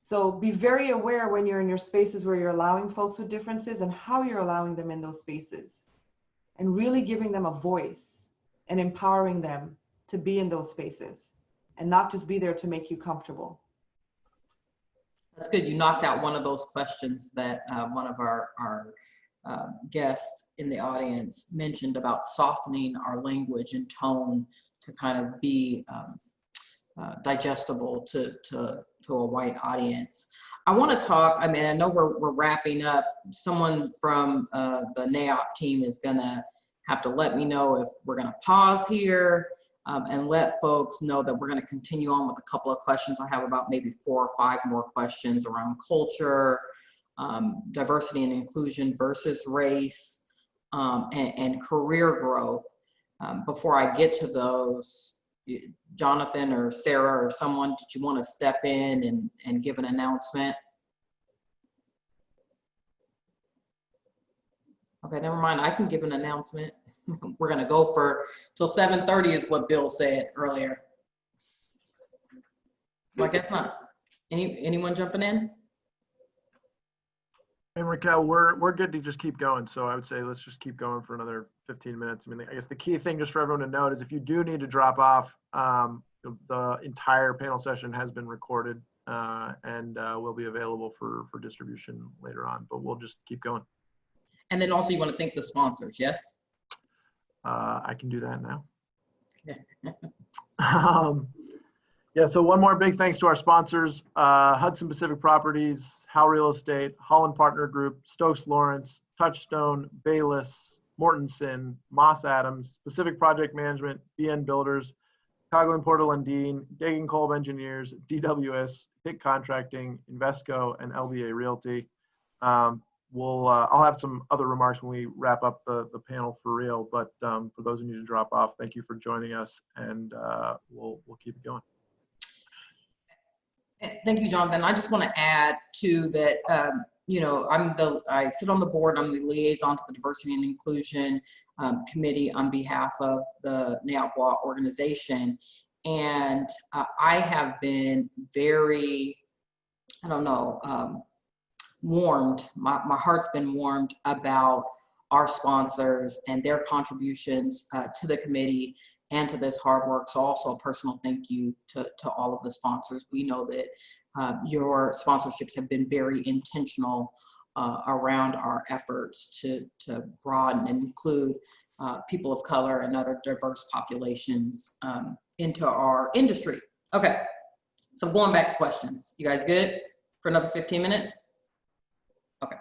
So be very aware when you're in your spaces where you're allowing folks with differences and how you're allowing them in those spaces, and really giving them a voice and empowering them to be in those spaces and not just be there to make you comfortable. That's good. You knocked out one of those questions that one of our guests in the audience mentioned about softening our language and tone to kind of be digestible to a white audience. I want to talk, I mean, I know we're wrapping up. Someone from the NAOP team is going to have to let me know if we're going to pause here and let folks know that we're going to continue on with a couple of questions. I have about maybe 4 or 5 more questions around culture, diversity and inclusion versus race, and career growth. Before I get to those, Jonathan or Sarah or someone, did you want to step in and give an announcement? Okay, never mind. I can give an announcement. We're gonna go for till 7:30 is what Bill said earlier. Well, I guess not. Anyone jumping in? And Rocale, we're good to just keep going. So I would say let's just keep going for another 15 minutes. I mean, I guess the key thing just for everyone to note is if you do need to drop off, the entire panel session has been recorded and will be available for distribution later on, but we'll just keep going. And then also you want to thank the sponsors, yes? I can do that now. Okay. Yeah, so one more big thanks to our sponsors, Hudson Pacific Properties, Howe Real Estate, Holland Partner Group, Stokes Lawrence, Touchstone, Bayless, Mortensen, Moss Adams, Pacific Project Management, BN Builders, Coghlan Portal and Dean, Dagan Kolb Engineers, DWS, HIC Contracting, Invesco, and LBA Realty. I'll have some other remarks when we wrap up the panel for real, but for those who need to drop off, thank you for joining us, and we'll keep it going. Thank you, Jonathan. I just want to add to that, you know, I sit on the board. I'm the liaison to the Diversity and Inclusion Committee on behalf of the NAIOP organization. And I have been very, I don't know, warmed. My heart's been warmed about our sponsors and their contributions to the committee and to this hard work. So also a personal thank you to all of the sponsors. We know that your sponsorships have been very intentional around our efforts to broaden and include people of color and other diverse populations into our industry. Okay, so going back to questions. You guys good for another 15 minutes? Okay.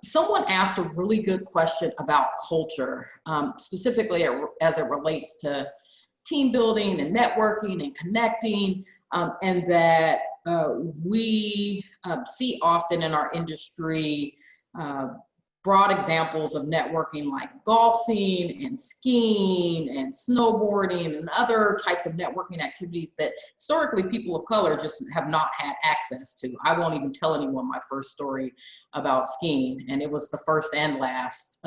Someone asked a really good question about culture, specifically as it relates to team building and networking and connecting, and that we see often in our industry broad examples of networking like golfing and skiing and snowboarding and other types of networking activities that historically people of color just have not had access to. I won't even tell anyone my first story about skiing, and it was the first and last,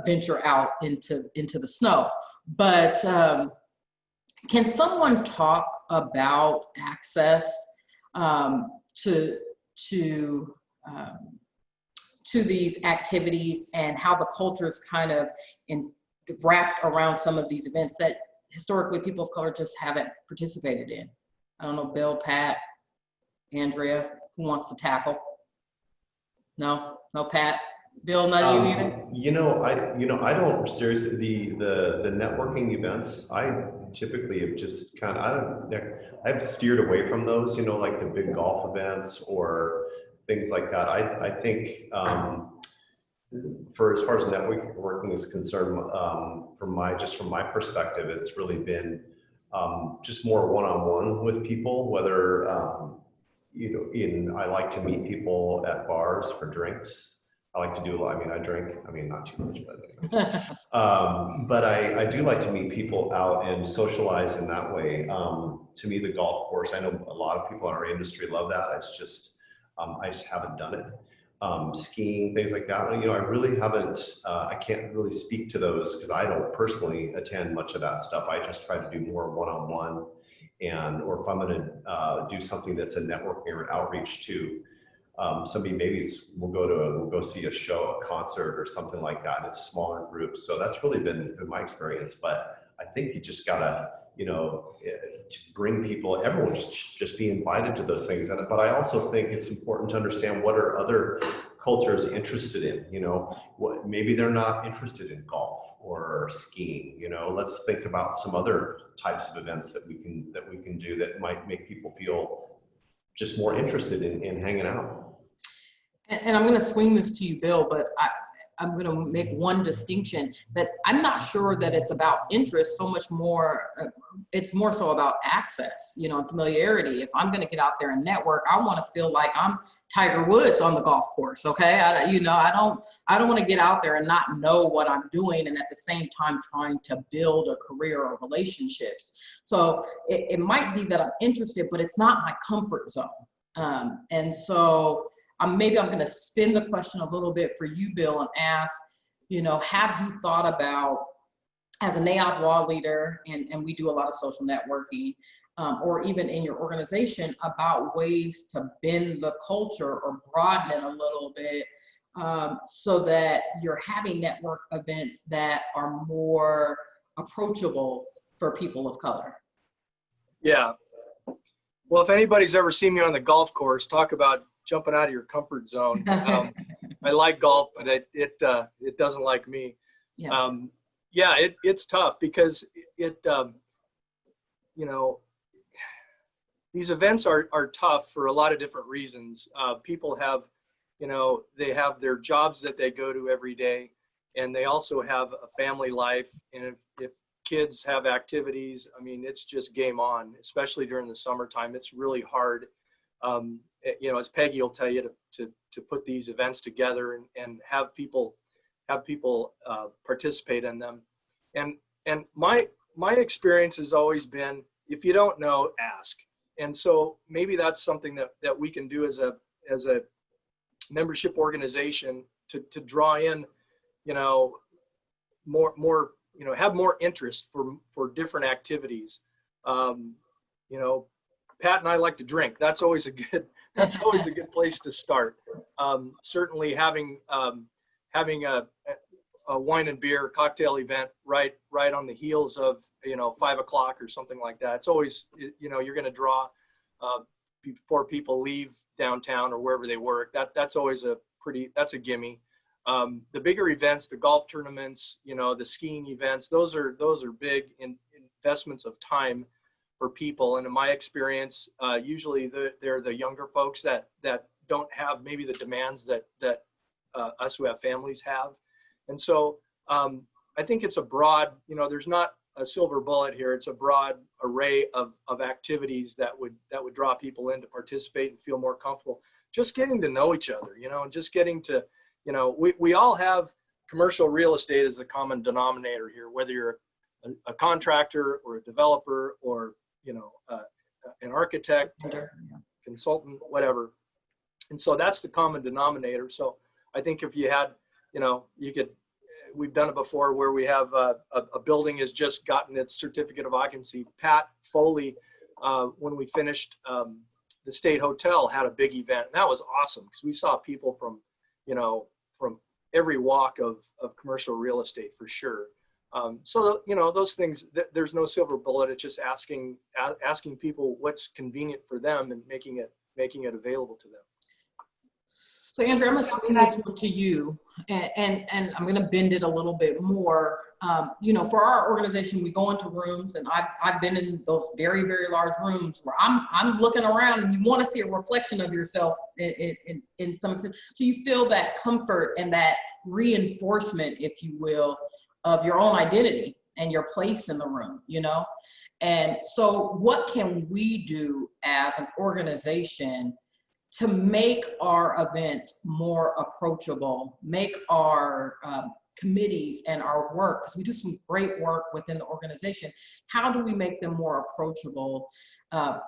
venture out into the snow. But can someone talk about access to these activities and how the culture is kind of wrapped around some of these events that historically people of color just haven't participated in? I don't know, Bill, Pat, Andrea, who wants to tackle? No, Pat, Bill, not you either? I don't seriously, the networking events, I typically have just kind of, I've steered away from those, like the big golf events or things like that. I think for as far as networking is concerned, from my perspective, it's really been just more one-on-one with people, whether I like to meet people at bars for drinks. I like to do a lot. I mean, I drink. I mean, not too much, but I do like to meet people out and socialize in that way. To me, the golf course, I know a lot of people in our industry love that. It's just I just haven't done it. Skiing, things like that. I really haven't, I can't really speak to those because I don't personally attend much of that stuff. I just try to do more one-on-one, or if I'm going to do something that's a networking or an outreach to somebody, maybe we'll go see a show, a concert or something like that. It's smaller groups. So that's really been my experience, but I think you just gotta, to bring people, everyone just be invited to those things. But I also think it's important to understand what are other cultures interested in, what maybe they're not interested in golf or skiing, let's think about some other types of events that we can do that might make people feel just more interested in hanging out. And I'm going to swing this to you, Bill, but I'm going to make one distinction that I'm not sure that it's about interest so much more. It's more so about access, and familiarity. If I'm going to get out there and network, I want to feel like I'm Tiger Woods on the golf course. Okay. I don't want to get out there and not know what I'm doing. And at the same time, trying to build a career or relationships. So it might be that I'm interested, but it's not my comfort zone. And so maybe I'm going to spin the question a little bit for you, Bill, and ask, have you thought about, as a NAIOP WA leader, and we do a lot of social networking, or even in your organization, about ways to bend the culture or broaden it a little bit, so that you're having network events that are more approachable for people of color? Yeah. Well, if anybody's ever seen me on the golf course, talk about jumping out of your comfort zone. I like golf, but it doesn't like me. Yeah. It's tough because these events are tough for a lot of different reasons. People have, they have their jobs that they go to every day, and they also have a family life. And if kids have activities, I mean, it's just game on, especially during the summertime. It's really hard, as Peggy will tell you, to put these events together and have people participate in them. And my experience has always been, if you don't know, ask. And so maybe that's something that we can do as a membership organization to draw in, more have more interest for different activities. Pat and I like to drink. That's always a good place to start. Certainly having a wine and beer cocktail event right on the heels of 5 o'clock or something like that. It's always, you're going to draw before people leave downtown or wherever they work. That's always that's a gimme. The bigger events, the golf tournaments, the skiing events, those are big investments of time for people. And in my experience, usually they're the younger folks that don't have maybe the demands that us who have families have. And so I think it's a broad, there's not a silver bullet here. It's a broad array of activities that would draw people in to participate and feel more comfortable. Just getting to know each other, and just getting to, we all have commercial real estate as a common denominator here, whether you're a contractor or a developer or, an architect, consultant, whatever. And so that's the common denominator. So I think if you had, we've done it before where we have a building has just gotten its certificate of occupancy. Pat Foley, when we finished the State Hotel, had a big event. And that was awesome because we saw people from every walk of commercial real estate for sure. So, those things, there's no silver bullet. It's just asking people what's convenient for them and making it available to them. So Andrea, I'm going to swing this one to you, and I'm going to bend it a little bit more. For our organization, we go into rooms, and I've been in those very, very large rooms where I'm looking around, and you want to see a reflection of yourself in some sense. So you feel that comfort and that reinforcement, if you will, of your own identity and your place in the room, And so what can we do as an organization to make our events more approachable, make our committees and our work, because we do some great work within the organization, how do we make them more approachable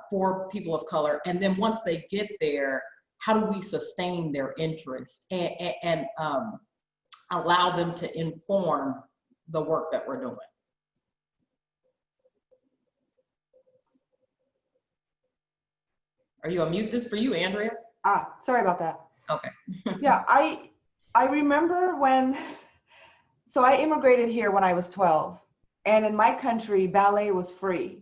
for people of color? And then once they get there, how do we sustain their interest and allow them to inform the work that we're doing? Are you on mute? This for you, Andrea? Sorry about that. Okay. Yeah, I remember so I immigrated here when I was 12, and in my country, ballet was free.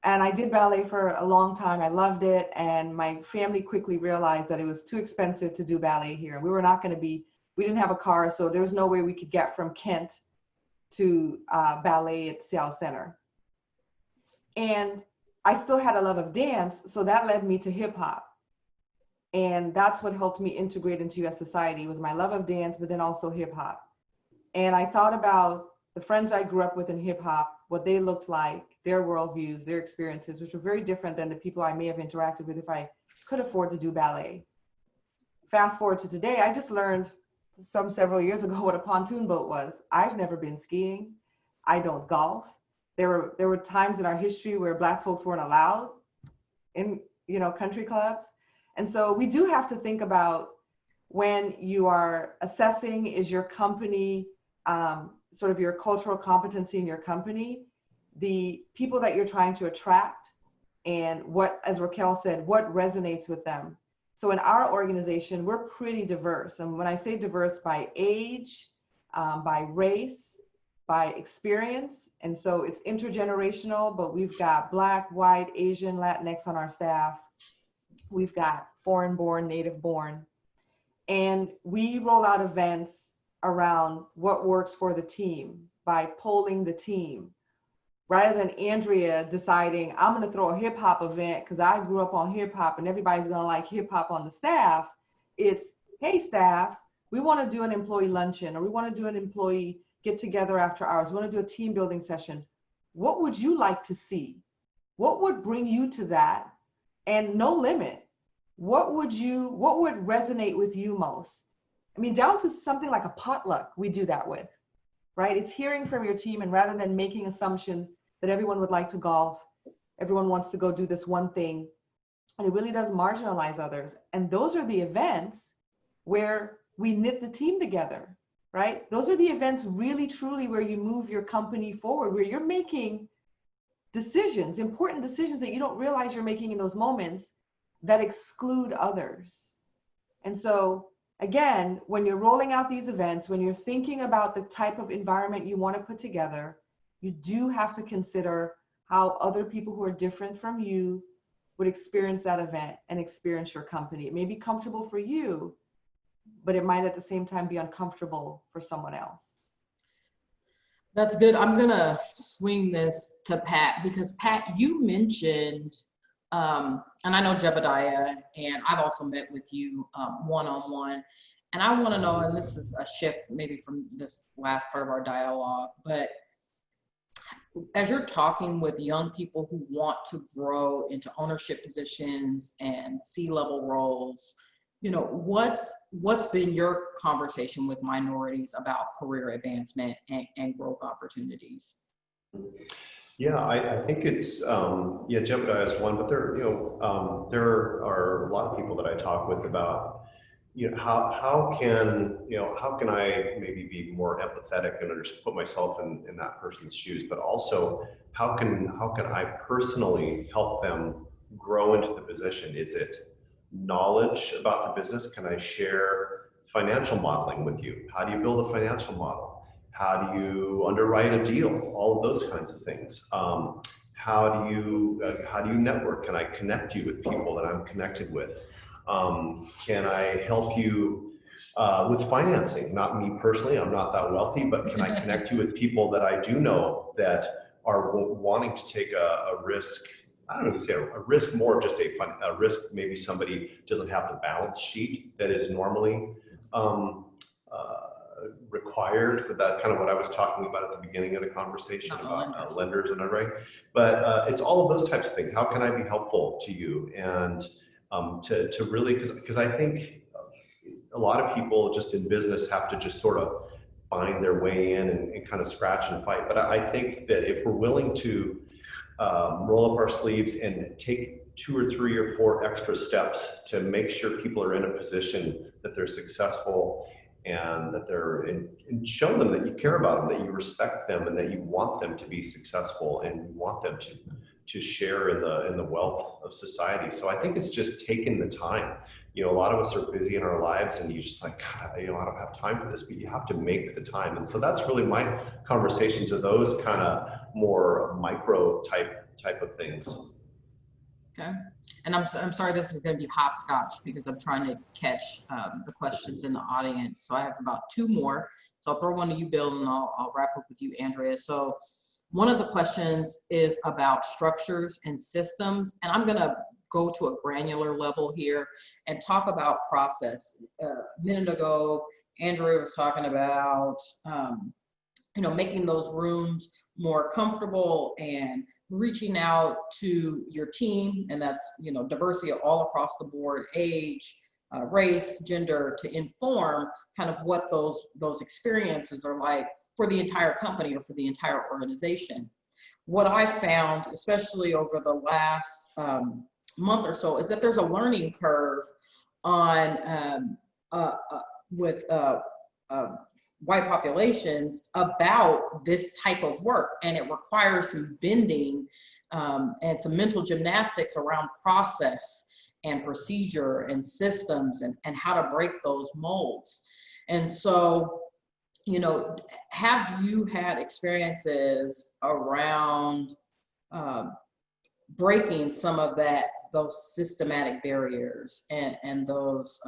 And I did ballet for a long time. I loved it. And my family quickly realized that it was too expensive to do ballet here. We didn't have a car, so there was no way we could get from Kent to ballet at Seattle Center. And I still had a love of dance, so that led me to hip hop. And that's what helped me integrate into U.S. society, was my love of dance, but then also hip hop. And I thought about the friends I grew up with in hip hop, what they looked like, their worldviews, their experiences, which were very different than the people I may have interacted with if I could afford to do ballet. Fast forward to today, I just learned several years ago what a pontoon boat was. I've never been skiing. I don't golf. There were times in our history where Black folks weren't allowed in country clubs. And so we do have to think about when you are assessing, is your company, sort of your cultural competency in your company, the people that you're trying to attract, and what, as Rocale said, what resonates with them. So in our organization, we're pretty diverse. And when I say diverse, by age, by race, by experience. And so it's intergenerational, but we've got Black, white, Asian, Latinx on our staff. We've got foreign-born, native-born. And we roll out events around what works for the team by polling the team. Rather than Andrea deciding, I'm going to throw a hip hop event because I grew up on hip hop and everybody's going to like hip hop on the staff, it's, hey staff, we want to do an employee luncheon, or we want to do an employee get together after hours. We want to do a team building session. What would you like to see? What would bring you to that? And no limit. What would resonate with you most? I mean, down to something like a potluck, we do that with, right? It's hearing from your team, and rather than making assumptions that everyone would like to golf, everyone wants to go do this one thing, and it really does marginalize others. And those are the events where we knit the team together, right? Those are the events really, truly where you move your company forward, where you're making decisions, important decisions that you don't realize you're making in those moments that exclude others. And so, again, when you're rolling out these events, when you're thinking about the type of environment you want to put together, you do have to consider how other people who are different from you would experience that event and experience your company. It may be comfortable for you, but it might at the same time be uncomfortable for someone else. That's good. I'm gonna swing this to Pat, because Pat, you mentioned, and I know Jebediah, and I've also met with you one-on-one, and I wanna know, and this is a shift maybe from this last part of our dialogue, but as you're talking with young people who want to grow into ownership positions and C-level roles, you know, what's been your conversation with minorities about career advancement and growth opportunities? Yeah, I think it's, yeah, Jebediah is one, but there, there are a lot of people that I talk with about, how can I maybe be more empathetic and just put myself in that person's shoes, but also how can I personally help them grow into the position? Is it knowledge about the business? Can I share financial modeling with you? How do you build a financial model? How do you underwrite a deal? All of those kinds of things. How do you network? Can I connect you with people that I'm connected with? Can I help you with financing? Not me personally, I'm not that wealthy, but can I connect you with people that I do know that are wanting to take a risk? I don't know if you say a risk, more of just a risk. Maybe somebody doesn't have the balance sheet that is normally required, but that's kind of what I was talking about at the beginning of the conversation about lenders and underwriting. But it's all of those types of things. How can I be helpful to you? And to really, because I think a lot of people just in business have to just sort of find their way in and kind of scratch and fight. But I think that if we're willing to roll up our sleeves and take 2 or 3 or 4 extra steps to make sure people are in a position that they're successful and that and show them that you care about them, that you respect them, and that you want them to be successful and you want them to share in the wealth of society. So I think it's just taking the time. A lot of us are busy in our lives, and you just like, God, I don't have time for this, but you have to make the time. And so that's really my conversations, are those kind of more micro type of things. Okay. And I'm sorry, this is going to be hopscotch because I'm trying to catch the questions in the audience. So I have about 2 more. So I'll throw one to you, Bill, and I'll wrap up with you, Andrea. So one of the questions is about structures and systems, and I'm going to go to a granular level here and talk about process. A minute ago, Andrea was talking about, making those rooms more comfortable and reaching out to your team, and that's, diversity all across the board, age, race, gender, to inform kind of what those experiences are like for the entire company or for the entire organization. What I found, especially over the last month or so is that there's a learning curve on with white populations about this type of work, and it requires some bending and some mental gymnastics around process and procedure and systems and how to break those molds. And so, you know, have you had experiences around breaking some of those systematic barriers and those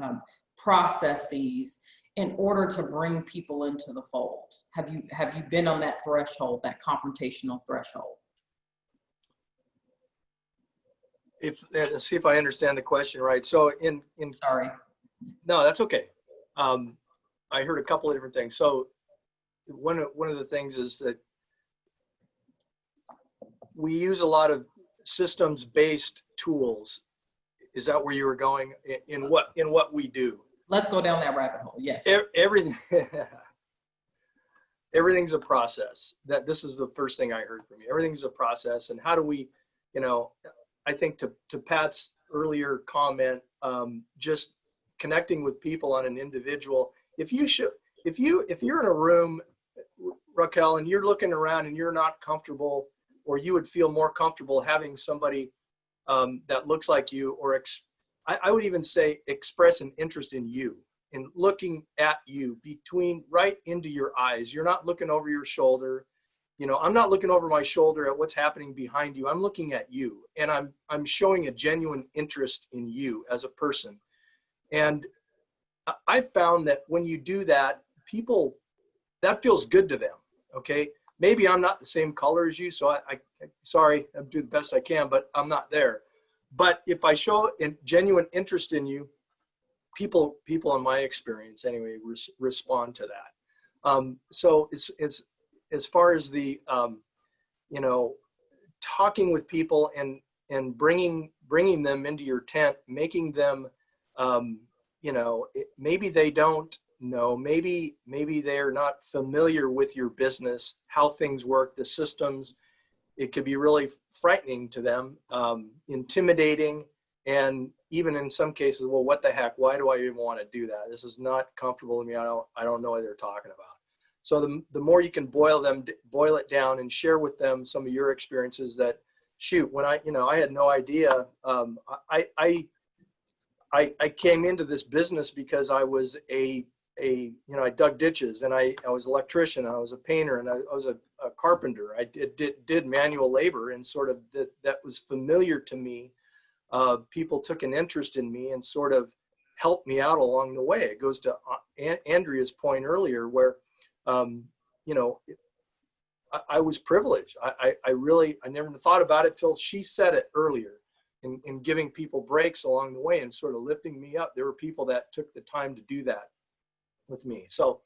processes in order to bring people into the fold? Have you been on that threshold, that confrontational threshold? Let's see if I understand the question right. So Sorry. No, that's okay. I heard a couple of different things. So one of the things is that we use a lot of systems-based tools. Is that where you were going in what we do? Let's go down that rabbit hole. Yes. Everything's a process. This is the first thing I heard from you. Everything's a process, and how do we, you know, I think to Pat's earlier comment, just connecting with people on an individual. If you're in a room, Rocale, and you're looking around and you're not comfortable, or you would feel more comfortable having somebody that looks like you, or I would even say express an interest in you, in looking at you right into your eyes. You're not looking over your shoulder. You know, I'm not looking over my shoulder at what's happening behind you. I'm looking at you, and I'm showing a genuine interest in you as a person. And I found that when you do that, people, that feels good to them. Okay. Maybe I'm not the same color as you, so sorry, I do the best I can, but I'm not there. But if I show a genuine interest in you, people in my experience anyway, respond to that. So it's as far as the, you know, talking with people and bringing them into your tent, making them, you know, maybe they don't know, maybe they're not familiar with your business, how things work, the systems. It could be really frightening to them, intimidating, and even in some cases, well, what the heck? Why do I even want to do that? This is not comfortable to me. I don't know what they're talking about. So the more you can boil it down and share with them some of your experiences that, shoot, when I had no idea. I came into this business because I was I dug ditches, and I was an electrician, I was a painter, and I was a carpenter. I did manual labor, and sort of that was familiar to me. People took an interest in me and sort of helped me out along the way. It goes to Andrea's point earlier, where, you know, I was privileged. I never thought about it till she said it earlier, in giving people breaks along the way and sort of lifting me up. There were people that took the time to do that with me. So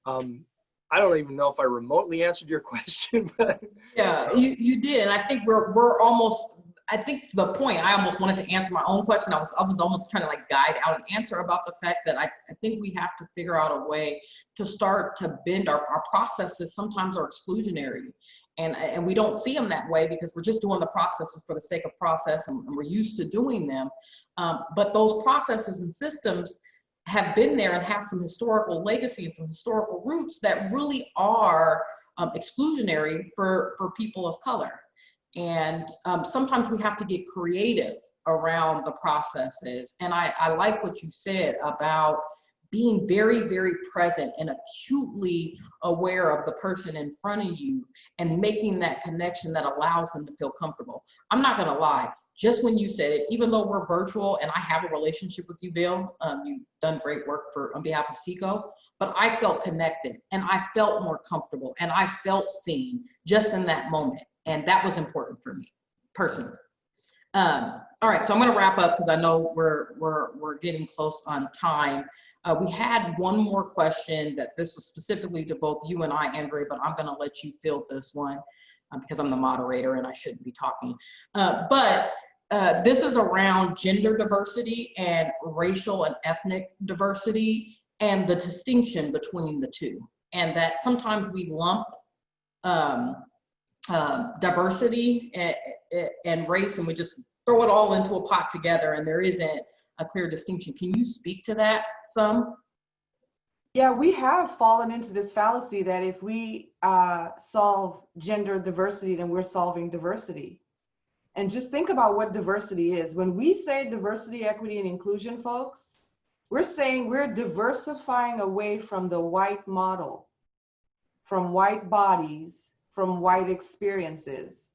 I don't even know if I remotely answered your question, but yeah, you did. And I think we're almost, I think the point, I almost wanted to answer my own question. I was almost trying to like guide out an answer about the fact that I think we have to figure out a way to start to bend our processes. Sometimes are exclusionary, and we don't see them that way because we're just doing the processes for the sake of process, and we're used to doing them. But those processes and systems have been there and have some historical legacy and some historical roots that really are exclusionary for people of color. And sometimes we have to get creative around the processes. And I like what you said about being very, very present and acutely aware of the person in front of you and making that connection that allows them to feel comfortable. I'm not gonna lie, just when you said it, even though we're virtual and I have a relationship with you, Bill, you've done great work on behalf of SECO, but I felt connected and I felt more comfortable and I felt seen just in that moment. And that was important for me personally. All right, so I'm gonna wrap up because I know we're getting close on time. We had one more question that this was specifically to both you and I, Andrea, but I'm gonna let you field this one because I'm the moderator and I shouldn't be talking. But this is around gender diversity and racial and ethnic diversity and the distinction between the two. And that sometimes we lump diversity and race, and we just throw it all into a pot together and there isn't a clear distinction. Can you speak to that some? Yeah, we have fallen into this fallacy that if we solve gender diversity, then we're solving diversity. And just think about what diversity is. When we say diversity, equity, and inclusion, folks, we're saying we're diversifying away from the white model, from white bodies, from white experiences.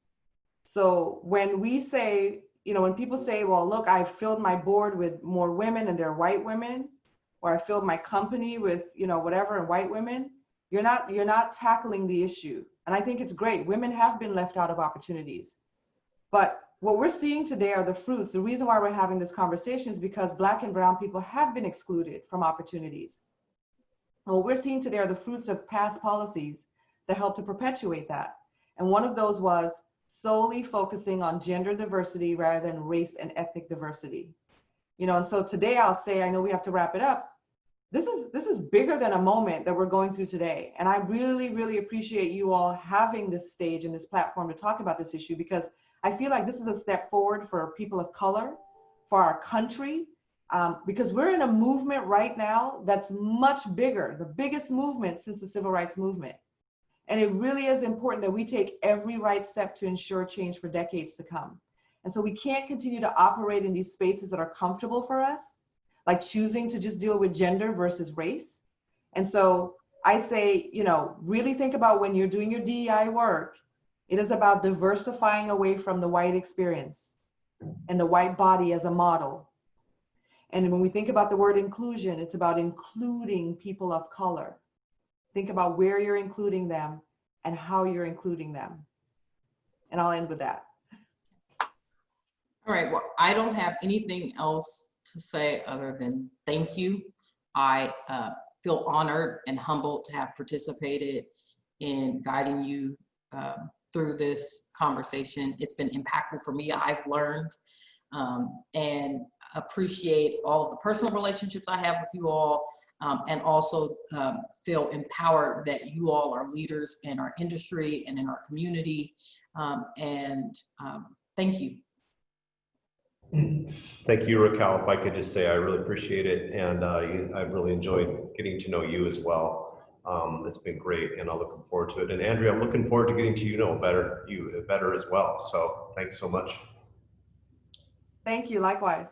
So when we say, you know, when people say, well, look, I've filled my board with more women and they're white women, or I filled my company with, you know, whatever, and white women, you're not tackling the issue. And I think it's great. Women have been left out of opportunities. But what we're seeing today are the fruits. The reason why we're having this conversation is because Black and brown people have been excluded from opportunities. And what we're seeing today are the fruits of past policies that help to perpetuate that. And one of those was solely focusing on gender diversity rather than race and ethnic diversity. You know, and so today I'll say, I know we have to wrap it up. This is bigger than a moment that we're going through today. And I really, really appreciate you all having this stage and this platform to talk about this issue, because I feel like this is a step forward for people of color, for our country, because we're in a movement right now that's much bigger, the biggest movement since the Civil Rights Movement. And it really is important that we take every right step to ensure change for decades to come. And so we can't continue to operate in these spaces that are comfortable for us, like choosing to just deal with gender versus race. And so I say, you know, really think about when you're doing your DEI work, it is about diversifying away from the white experience and the white body as a model. And when we think about the word inclusion, it's about including people of color. Think about where you're including them and how you're including them. And I'll end with that. All right, well, I don't have anything else to say other than thank you. I feel honored and humbled to have participated in guiding you through this conversation. It's been impactful for me. I've learned and appreciate all of the personal relationships I have with you all, and also feel empowered that you all are leaders in our industry and in our community. Thank you. Thank you, Rocale. If I could just say, I really appreciate it. And I've really enjoyed getting to know you as well. It's been great, and I'm looking forward to it. And Andrea, I'm looking forward to getting to you better as well. So thanks so much. Thank you, likewise.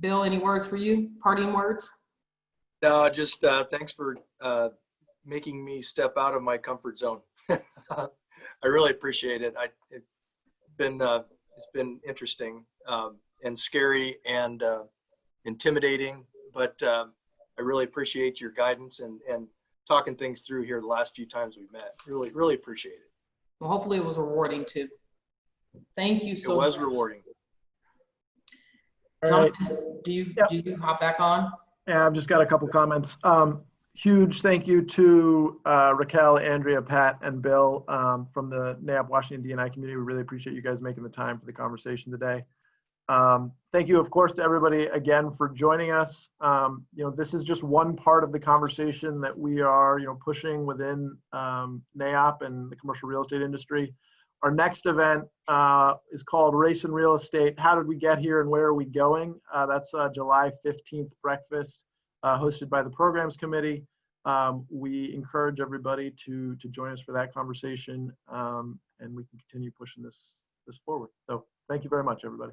Bill, any words for you? Parting words? No, just thanks for making me step out of my comfort zone. I really appreciate it. It's been interesting and scary and intimidating, but I really appreciate your guidance and talking things through here the last few times we've met. Really, really appreciate it. Well, hopefully it was rewarding too. Thank you so much. It was rewarding. Jonathan, do you hop back on? Yeah, I've just got a couple comments. Huge thank you to Rocale, Andrea, Pat, and Bill from the NAIOP Washington D&I community. We really appreciate you guys making the time for the conversation today. Thank you, of course, to everybody again for joining us. You know, this is just one part of the conversation that we are, you know, pushing within NAIOP and the commercial real estate industry. Our next event is called Race and Real Estate. How did we get here and where are we going? That's July 15th breakfast hosted by the Programs Committee. We encourage everybody to join us for that conversation, and we can continue pushing this forward. So thank you very much, everybody.